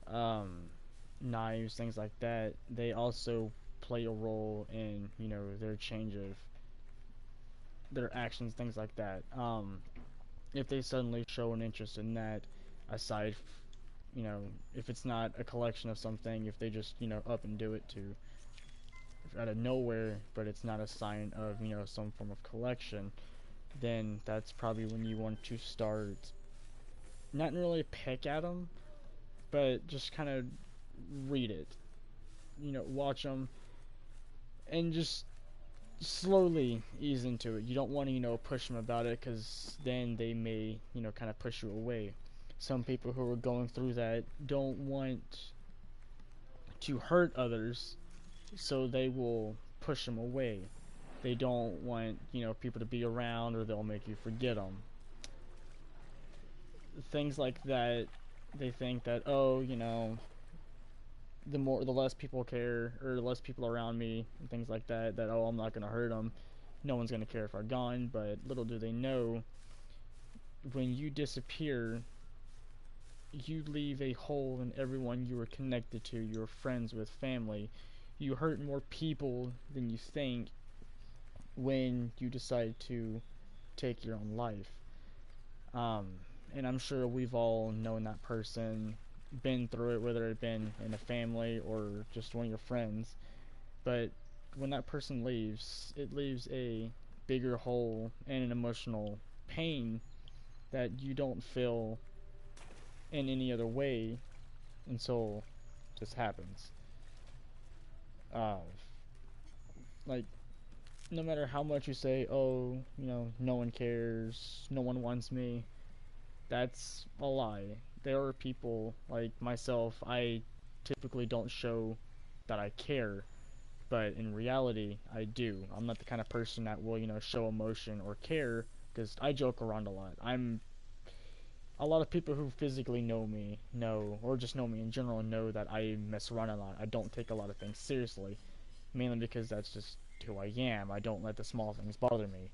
um, knives, things like that. They also play a role in their change of their actions, things like that. If they suddenly show an interest in that, aside, if it's not a collection of something, if they just up and do it to out of nowhere, but it's not a sign of some form of collection, then that's probably when you want to start not really pick at them, but just kind of read it, watch them, and just slowly ease into it. You don't want to push them about it, because then they may kind of push you away. Some people who are going through that don't want to hurt others, so they will push them away. They don't want people to be around, or they'll make you forget them. Things like that. They think that, oh, the less people care, or the less people around me, and things like that, that, oh, I'm not gonna hurt them, no one's gonna care if I'm gone. But little do they know, when you disappear, you leave a hole in everyone you were connected to, your friends, with family. You hurt more people than you think when you decide to take your own life. um, and I'm sure we've all known that person, been through it, whether it been in a family or just one of your friends. But when that person leaves, it leaves a bigger hole and an emotional pain that you don't feel in any other way until this happens. Uh, like, no matter how much you say, oh, no one cares, no one wants me, that's a lie. There are people like myself, I typically don't show that I care, but in reality, I do. I'm not the kind of person that will, show emotion or care, because I joke around a lot. A lot of people who physically know me know, or just know me in general, know that I mess around a lot. I don't take a lot of things seriously, mainly because that's just who I am. I don't let the small things bother me.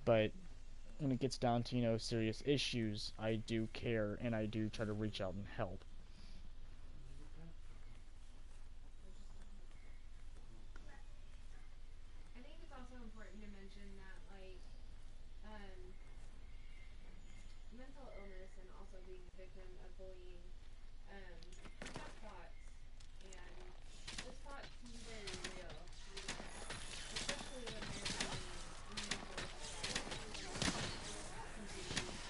But when it gets down to, serious issues, I do care, and I do try to reach out and help. I think it's also important to mention that, like, um, mental illness and also being a victim of bullying, you have thoughts, and those thoughts seem very real, especially when they're being reinforced by people who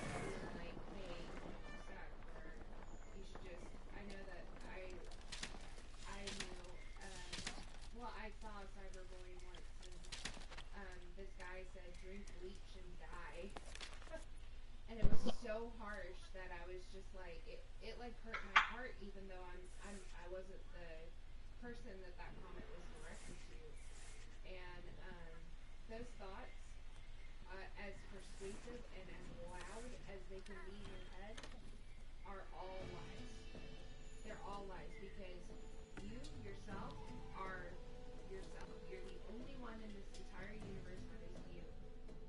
being like, hey, you suck, or you should just. I know that I knew, well, I saw cyberbullying once, and this guy said, drink bleach and die. And it was so harsh that I was just like, it like hurt my heart, even though I wasn't the person that comment was directed to. And those thoughts, as persuasive and as loud as they can be in your head, are all lies. They're all lies, because you yourself are yourself. You're the only one in this entire universe that is you.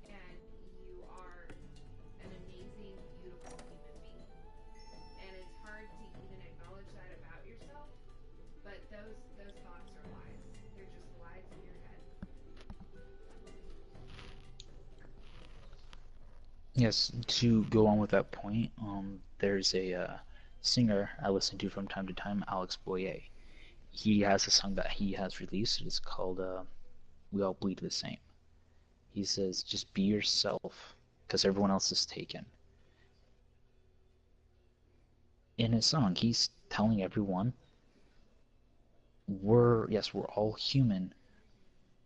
And you are an amazing, beautiful human being. And it's hard to even acknowledge that about yourself, but those thoughts are lies. They're just lies in your head. Yes, to go on with that point, there's a singer I listen to from time to time, Alex Boyer. He has a song that he has released. It's called "We All Bleed the Same." He says, "Just be yourself, because everyone else is taken." In his song, he's telling everyone, we're all human,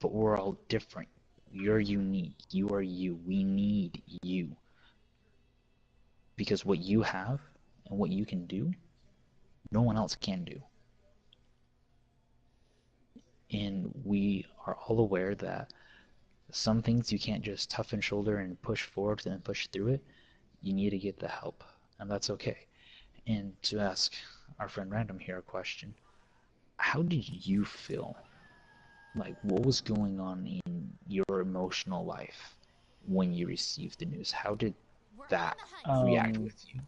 but we're all different. You're unique. You are you. We need you, because what you have and what you can do, no one else can do. And we are all aware that some things you can't just toughen shoulder and push forward and push through it. You need to get the help, and that's okay. And to ask our friend Random here a question, how did you feel? Like, what was going on in your emotional life when you received the news? How did that react with you?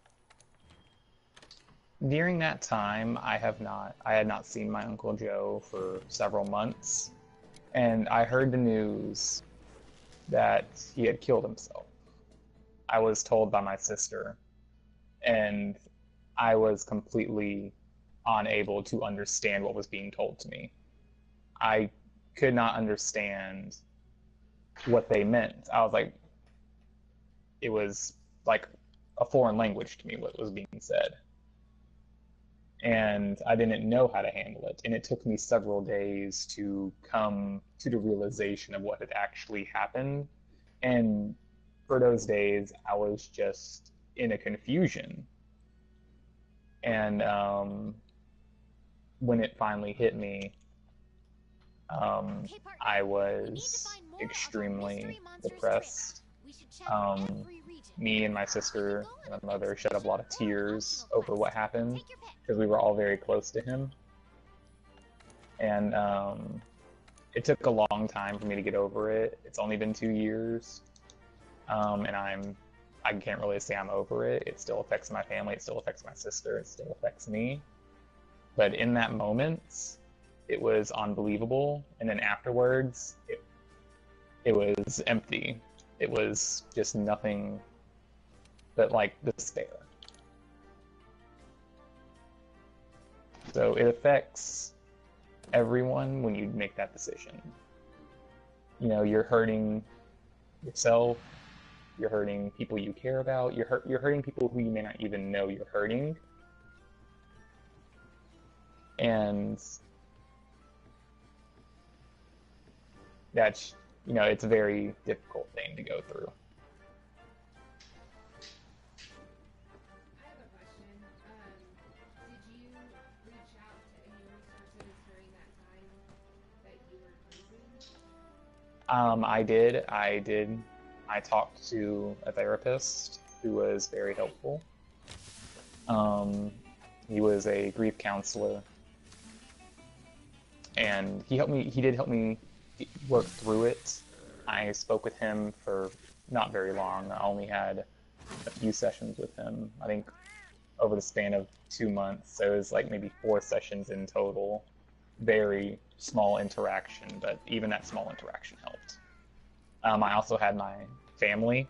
During that time, I had not seen my Uncle Joe for several months, and I heard the news that he had killed himself. I was told by my sister, and I was completely unable to understand what was being told to me. I could not understand what they meant. I was like, it was like a foreign language to me, what was being said. And I didn't know how to handle it. And it took me several days to come to the realization of what had actually happened. And for those days, I was just in a confusion. And when it finally hit me, I was extremely depressed. Me and my sister and my mother shed a lot of tears over what happened because we were all very close to him. And it took a long time for me to get over it. It's only been 2 years, and I can't really say I'm over it. It still affects my family. It still affects my sister. It still affects me. But in that moment, it was unbelievable. And then afterwards, it was empty. It was just nothing but like despair. So it affects everyone when you make that decision. You know, you're hurting yourself, you're hurting people you care about, you're hurting people who you may not even know you're hurting. And that's, you know, it's a very difficult thing to go through. I have a question. Did you reach out to any resources during that time that you were grieving? I did. I talked to a therapist who was very helpful. He was a grief counselor, and he did help me work through it. I spoke with him for not very long. I only had a few sessions with him. I think over the span of 2 months, so it was like maybe 4 sessions in total. Very small interaction, but even that small interaction helped. I also had my family,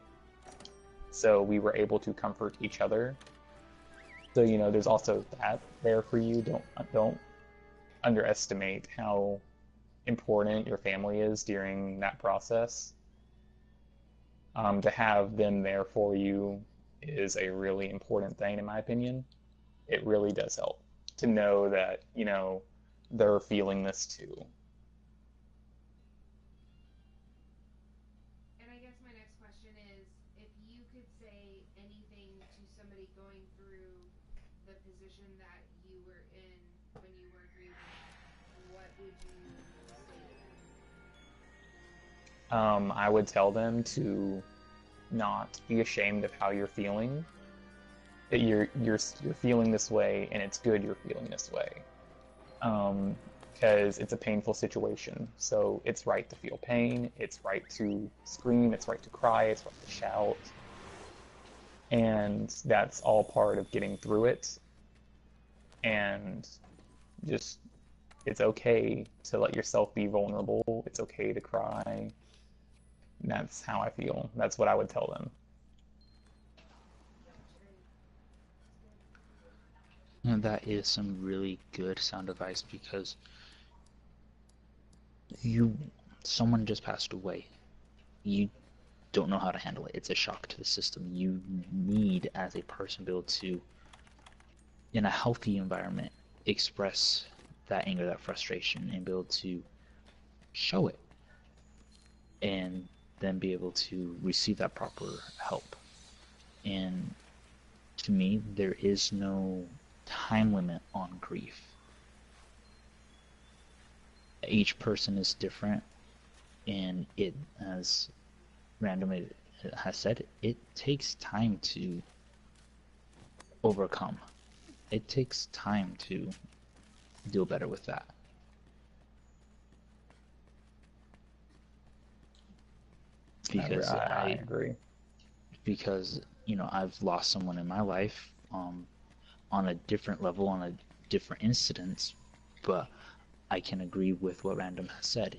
so we were able to comfort each other. So, you know, there's also that there for you. Don't underestimate how important your family is during that process. To have them there for you is a really important thing, in my opinion. It really does help to know that, you know, they're feeling this too. And I guess my next question is, if you could say anything to somebody going through the position that you were in when you were grieving, what would you say to them? I would tell them to not be ashamed of how you're feeling. That you're feeling this way, and it's good you're feeling this way. Because it's a painful situation. So it's right to feel pain. It's right to scream. It's right to cry. It's right to shout. And that's all part of getting through it. And just, it's okay to let yourself be vulnerable. It's okay to cry. And that's how I feel. That's what I would tell them. And that is some really good sound advice because someone just passed away. You don't know how to handle it. It's a shock to the system. You need, as a person, to be able to, in a healthy environment, express that anger, that frustration, and be able to show it. And then be able to receive that proper help. And to me, there is no time limit on grief. Each person is different, and it, as Random has said, it takes time to overcome. It takes time to deal better with that. Because I agree. Because, you know, I've lost someone in my life on a different level, on a different incident, but I can agree with what Random has said.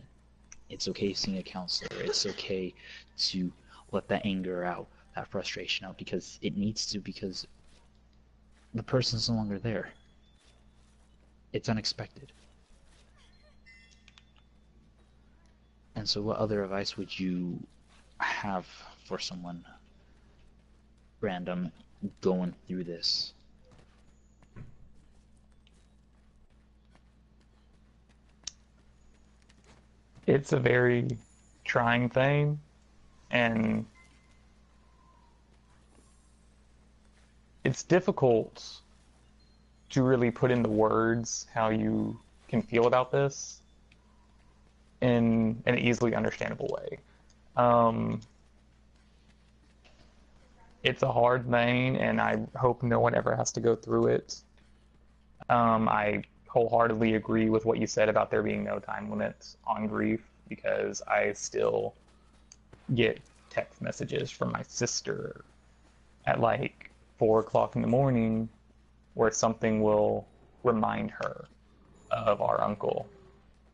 It's okay seeing a counselor. It's okay to let that anger out, that frustration out, because it needs to, because the person's no longer there. It's unexpected. And so what other advice would you have for someone random going through this? It's a very trying thing, and it's difficult to really put into words how you can feel about this in an easily understandable way. It's a hard thing, and I hope no one ever has to go through it. I wholeheartedly agree with what you said about there being no time limit on grief, because I still get text messages from my sister at like 4 o'clock in the morning where something will remind her of our uncle,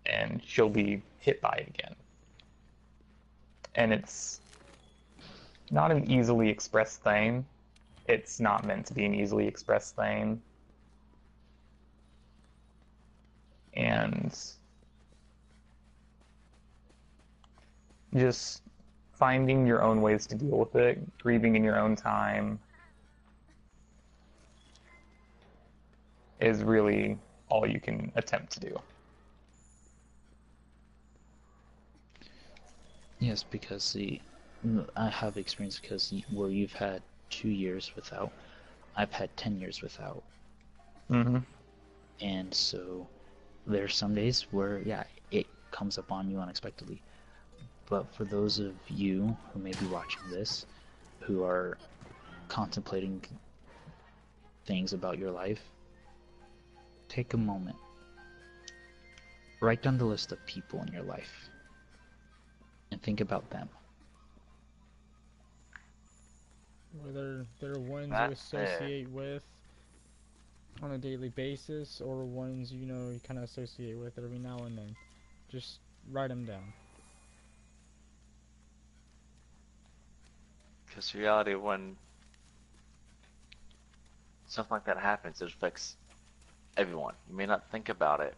and she'll be hit by it again. And it's not an easily expressed thing. It's not meant to be an easily expressed thing. And just finding your own ways to deal with it, grieving in your own time, is really all you can attempt to do. Yes, because see, I have experience because where you've had 2 years without, I've had 10 years without. Mm-hmm. And so there's some days where, yeah, it comes upon you unexpectedly. But for those of you who may be watching this, who are contemplating things about your life, take a moment. Write down the list of people in your life and think about them. Whether they're ones you associate with on a daily basis or ones you know you kind of associate with every now and then. Just write them down. Because reality, when something like that happens, it affects everyone. You may not think about it,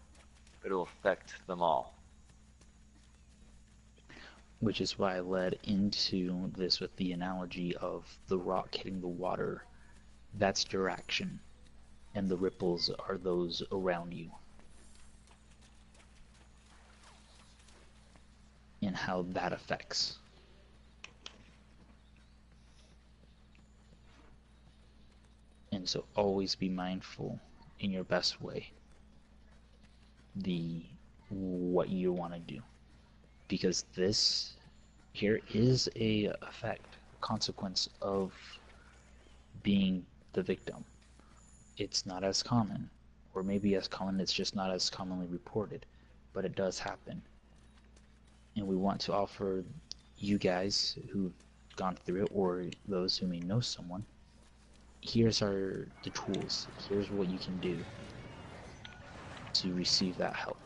but it will affect them all. Which is why I led into this with the analogy of the rock hitting the water. That's your action, and the ripples are those around you. And how that affects. And so always be mindful in your best way what you want to do, because this here is a consequence of being the victim. It's not as common, or maybe as common, it's just not as commonly reported, but it does happen. And we want to offer you guys who've gone through it, or those who may know someone, here's the tools. Here's what you can do to receive that help.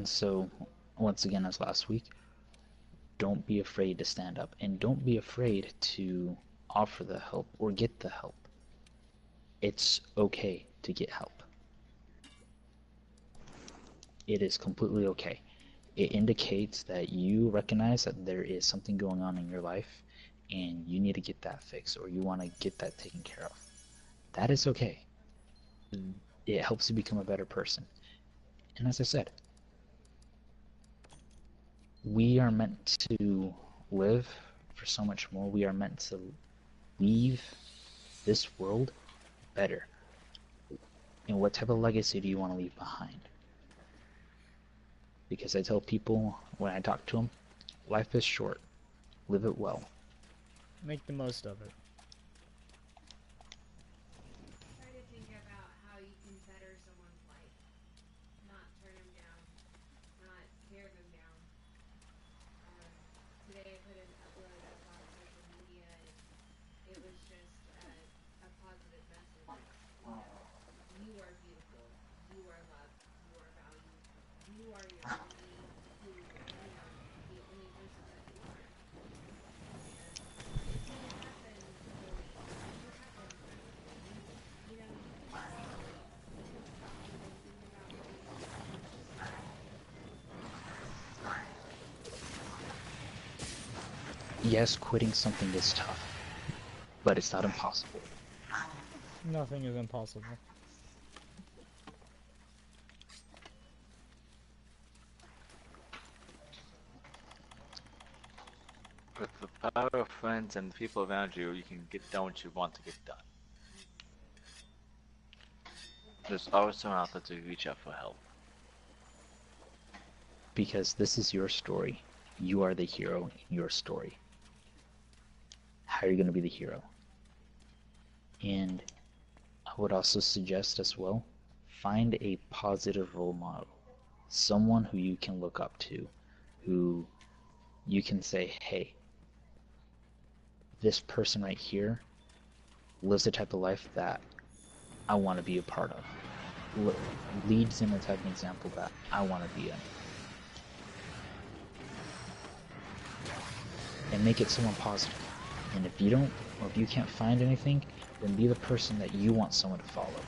And so, once again, as last week, don't be afraid to stand up, and don't be afraid to offer the help or get the help. It's okay to get help. It is completely okay. It indicates that you recognize that there is something going on in your life and you need to get that fixed, or you want to get that taken care of. That is okay. It helps you become a better person. And as I said, we are meant to live for so much more. We are meant to leave this world better. And what type of legacy do you want to leave behind? Because I tell people when I talk to them, life is short. Live it well. Make the most of it. Try to think about how you can better someone's life, not turn them down, not tear them down. Today I put an upload up on social media, and it was just a positive message. You are beautiful. You are loved. You are valued. You are your only who, the only person that you are. And if you have been bullied, if you have been cyberbullied, you can take a break. You can stop even thinking about bullying and just stop it. Yes, quitting something is tough, but it's not impossible. Nothing is impossible. With the power of friends and people around you, you can get done what you want to get done. There's always someone out there to reach out for help. Because this is your story. You are the hero in your story. How are you going to be the hero? And I would also suggest as well, find a positive role model. Someone who you can look up to, who you can say, hey, this person right here lives the type of life that I want to be a part of. Leads in the type of example that I want to be in. And make it someone positive. And if you don't, or if you can't find anything, then be the person that you want someone to follow.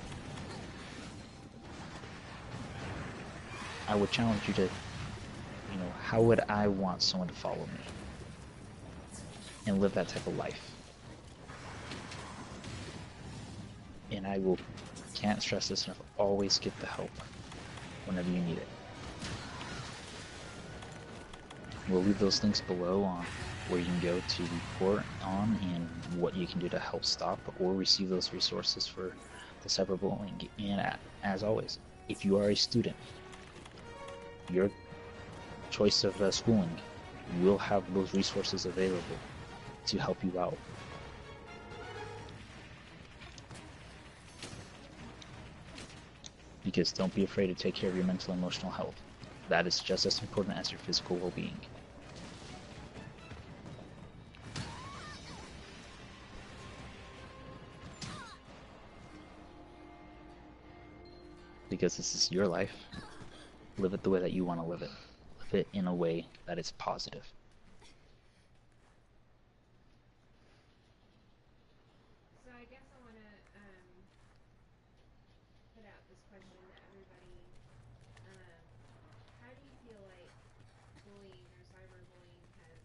I would challenge you to, how would I want someone to follow me? And live that type of life. And can't stress this enough, always get the help whenever you need it. We'll leave those links below on where you can go to report on and what you can do to help stop or receive those resources for the cyberbullying. And as always, if you are a student, your choice of schooling will have those resources available to help you out. Because don't be afraid to take care of your mental and emotional health. That is just as important as your physical well-being. Because this is your life. Live it the way that you want to live it. Live it in a way that is positive. So I guess I want to put out this question to everybody. How do you feel like bullying or cyberbullying has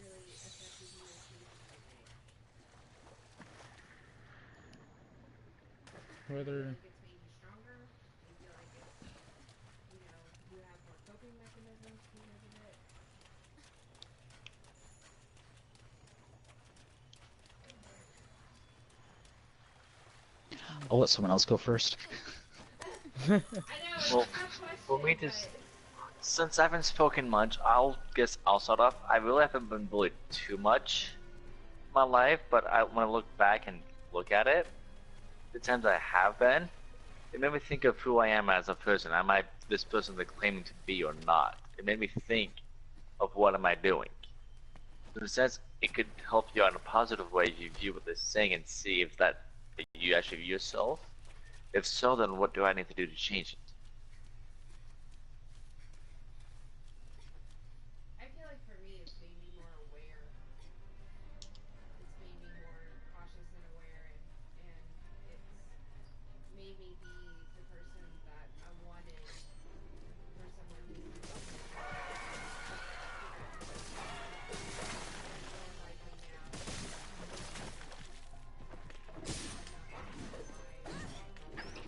really affected you and changed your life? Whether It's made you stronger? Do you feel like it's, you have more coping mechanisms because of it? I'll let someone else go first. I know. Well, for me, since I haven't spoken much, I'll start off. I really haven't been bullied too much in my life, but when I look back and look at it, the times I have been, it made me think of who I am as a person. Am I this person they're claiming to be or not? It made me think of what am I doing. In a sense, it could help you out in a positive way if you view what they're saying and see if that you actually view yourself. If so, then what do I need to do to change it? they may be the person that I wanted for someone who's completely different. And more likely now to end up in my circle.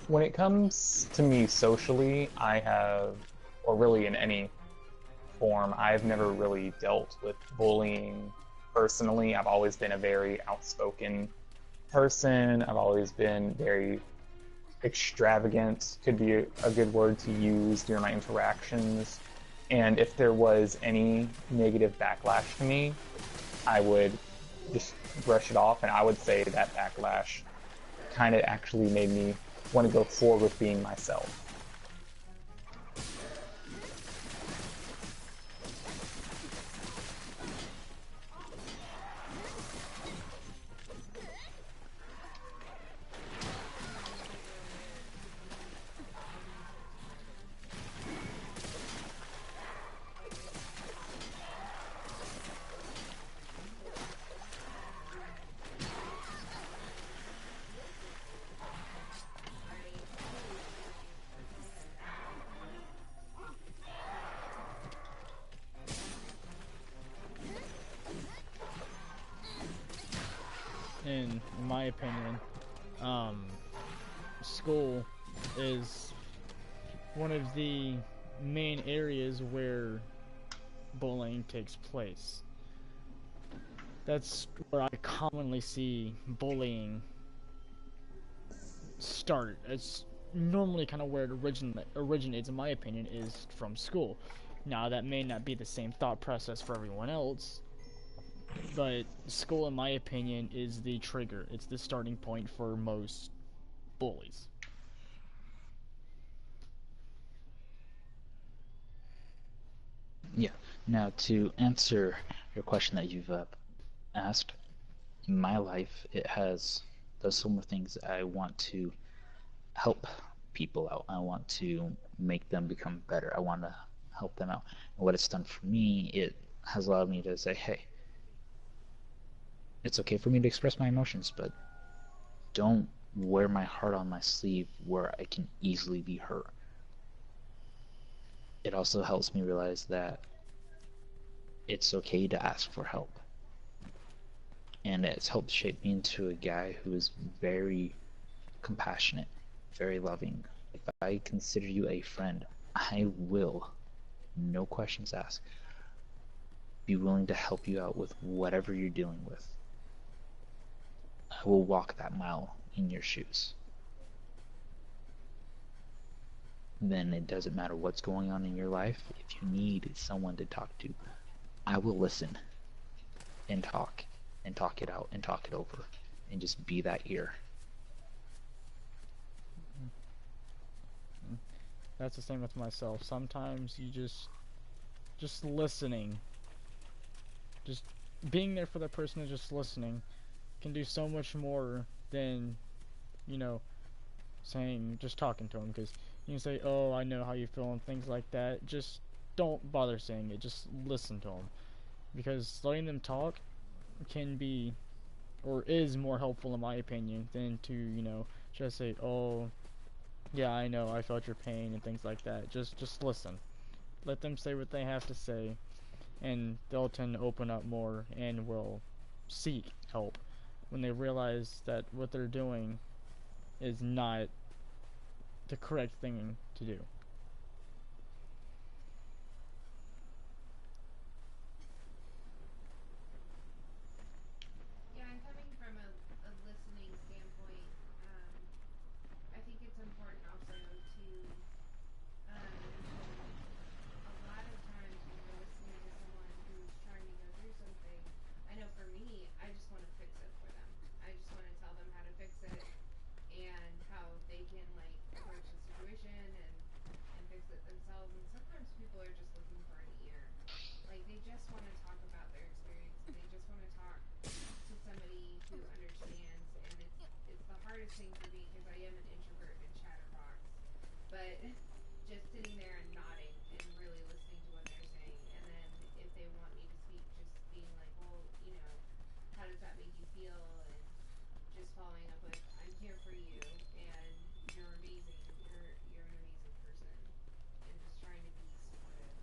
When it comes to me socially, I have, or really in any form, I've never really dealt with bullying personally. I've always been a very outspoken person. I've always been very extravagant, could be a good word to use during my interactions. And if there was any negative backlash to me, I would just brush it off, and I would say that backlash kind of actually made me want to go forward with being myself. In my opinion, school is one of the main areas where bullying takes place. That's where I commonly see bullying start. It's normally kind of where it originates, in my opinion, is from school. Now, that may not be the same thought process for everyone else, but school, in my opinion, is the trigger. It's the starting point for most bullies. Yeah. Now, to answer your question that you've asked, in my life, it has those similar things. I want to help people out. I want to make them become better. I want to help them out. And what it's done for me, it has allowed me to say, hey, it's okay for me to express my emotions, but don't wear my heart on my sleeve where I can easily be hurt. It also helps me realize that it's okay to ask for help. And it's helped shape me into a guy who is very compassionate, very loving. If I consider you a friend, I will, no questions asked, be willing to help you out with whatever you're dealing with. I will walk that mile in your shoes. Then it doesn't matter what's going on in your life. If you need someone to talk to, I will listen and talk it out and talk it over and just be that ear. That's the same with myself. Sometimes you just listening, just being there for that person and just listening can do so much more than, you know, saying, just talking to them. Because you can say, oh, I know how you feel and things like that. Just don't bother saying it. Just listen to them. Because letting them talk can be, or is more helpful in my opinion, than to, just say, oh, yeah, I know, I felt your pain and things like that. Just listen. Let them say what they have to say, and they'll tend to open up more and will seek help when they realize that what they're doing is not the correct thing to do. Yeah, and coming from a listening standpoint, I think it's important also to mention a lot of times when you're listening to someone who's trying to go through something, I know for me, I just want to fix it for them. I just want to tell them how to fix it and how they can like approach the situation and fix it themselves. And sometimes people are just looking for an ear. Like they just want to talk about their experience. And they just want to talk to somebody who understands. And it's the hardest thing for me because I am an introvert and chatterbox. But just sitting there and nodding and really listening to what they're saying, and then if they want me to speak, just being like, well, following up with, I'm here for you, and you're amazing. You're an amazing person, and just trying to be supportive.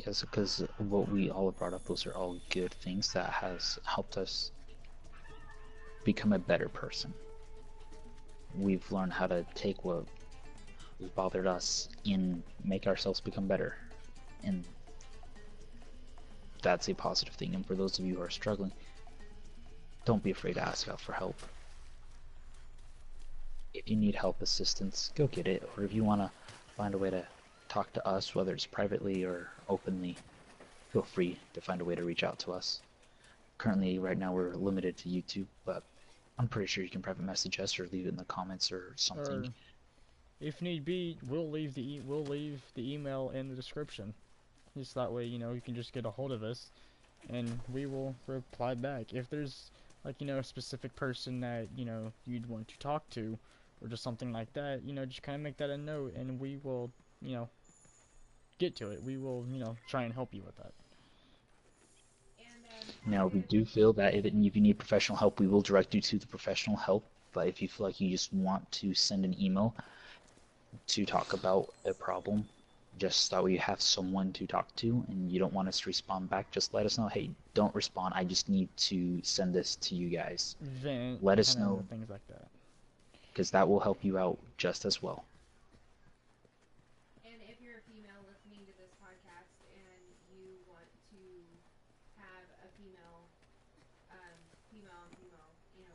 Yes, because what we all brought up, those are all good things that has helped us become a better person. We've learned how to take what bothered us and make ourselves become better, and that's a positive thing. And for those of you who are struggling, don't be afraid to ask out for help. If you need help, assistance, go get it. Or if you want to find a way to talk to us, whether it's privately or openly, feel free to find a way to reach out to us. Currently, right now, we're limited to YouTube, but I'm pretty sure you can private message us or leave it in the comments or something. Or, if need be, we'll leave the email in the description. Just that way, you can just get a hold of us, and we will reply back. If there's, like, a specific person that, you'd want to talk to, or just something like that, just kind of make that a note, and we will, get to it. We will, try and help you with that. Now, we do feel that if you need professional help, we will direct you to the professional help, but if you feel like you just want to send an email to talk about a problem, just that way you have someone to talk to and you don't want us to respond back, just let us know, hey, don't respond, I just need to send this to you guys. Vent, let us know, things like that, because that will help you out just as well. And if you're a female listening to this podcast and you want to have a female on female,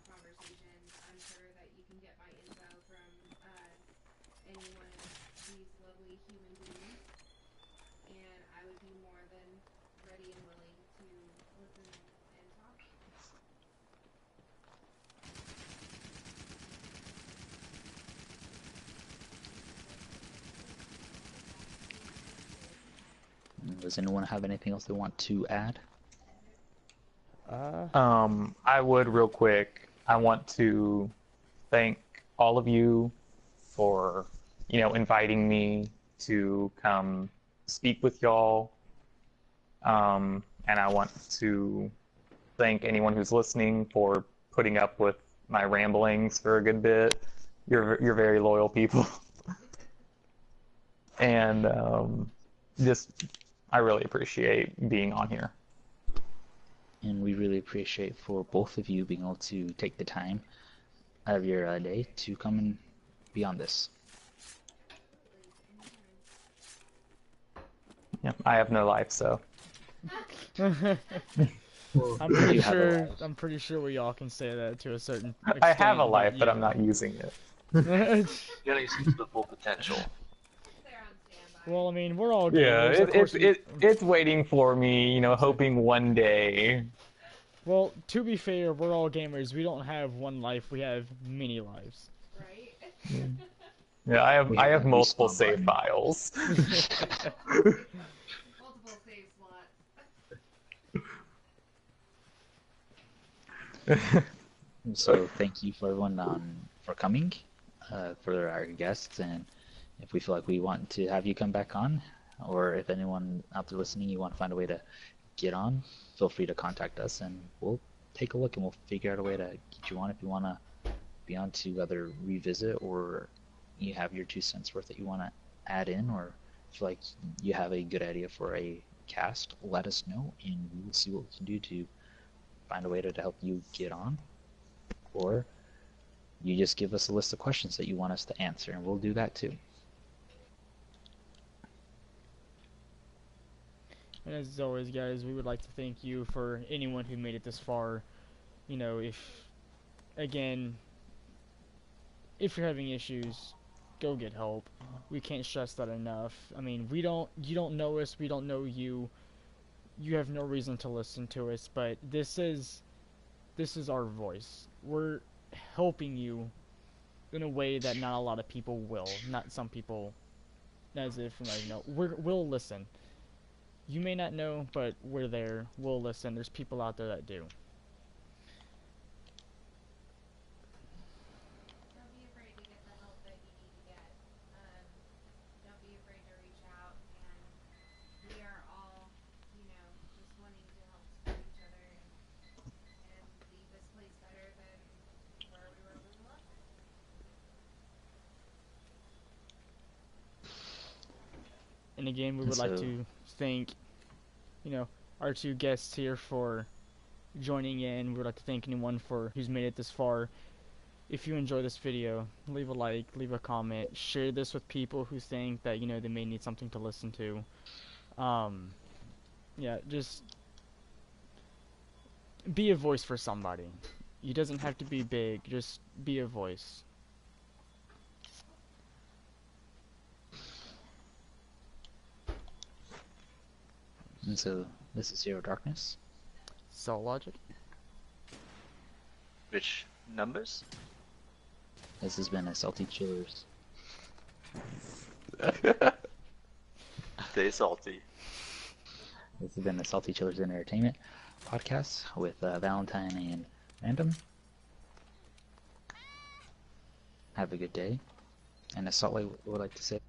conversations, I'm sure that you can get my info from any one of these lovely human beings, and I would be more than ready and willing to listen and talk. Does anyone have anything else they want to add? I would real quick. I want to thank all of you for, inviting me to come speak with y'all. And I want to thank anyone who's listening for putting up with my ramblings for a good bit. You're very loyal people. And I really appreciate being on here. And we really appreciate for both of you being able to take the time out of your day to come and be on this. Yeah, I have no life, so. I'm pretty sure we all can say that to a certain extent. I have a life, but yeah. I'm not using it. You gotta use it to the full potential. Well, I mean, we're all gamers. Yeah, it's waiting for me, hoping one day. Well, to be fair, we're all gamers. We don't have one life. We have many lives. Right? Yeah, I have multiple save files. Multiple save slots. So thank you for everyone for coming, for our guests, and if we feel like we want to have you come back on, or if anyone out there listening, you want to find a way to get on, feel free to contact us and we'll take a look and we'll figure out a way to get you on if you want to be on to either revisit or you have your 2 cents worth that you want to add in, or feel like you have a good idea for a cast, let us know and we will see what we can do to find a way to help you get on, or you just give us a list of questions that you want us to answer and we'll do that too. And as always, guys, we would like to thank you for anyone who made it this far. If you're having issues, go get help. We can't stress that enough. I mean, you don't know us, we don't know you. You have no reason to listen to us, but this is our voice. We're helping you in a way that not a lot of people will. Not some people, as if, we'll listen. You may not know, but we're there. We'll listen. There's people out there that do. Don't be afraid to get the help that And again, we And would like so, to thank, our two guests here for joining in. We would like to thank anyone who's made it this far. If you enjoy this video, leave a like, leave a comment, share this with people who think that, they may need something to listen to. Yeah, just be a voice for somebody. You doesn't have to be big, just be a voice. and so this is Zero Darkness. Cell Logic. Which numbers? This has been a Salty Chillers. Stay salty. This has been a Salty Chillers Entertainment podcast with Valentine and Random. Have a good day. And as Saltway would like to say.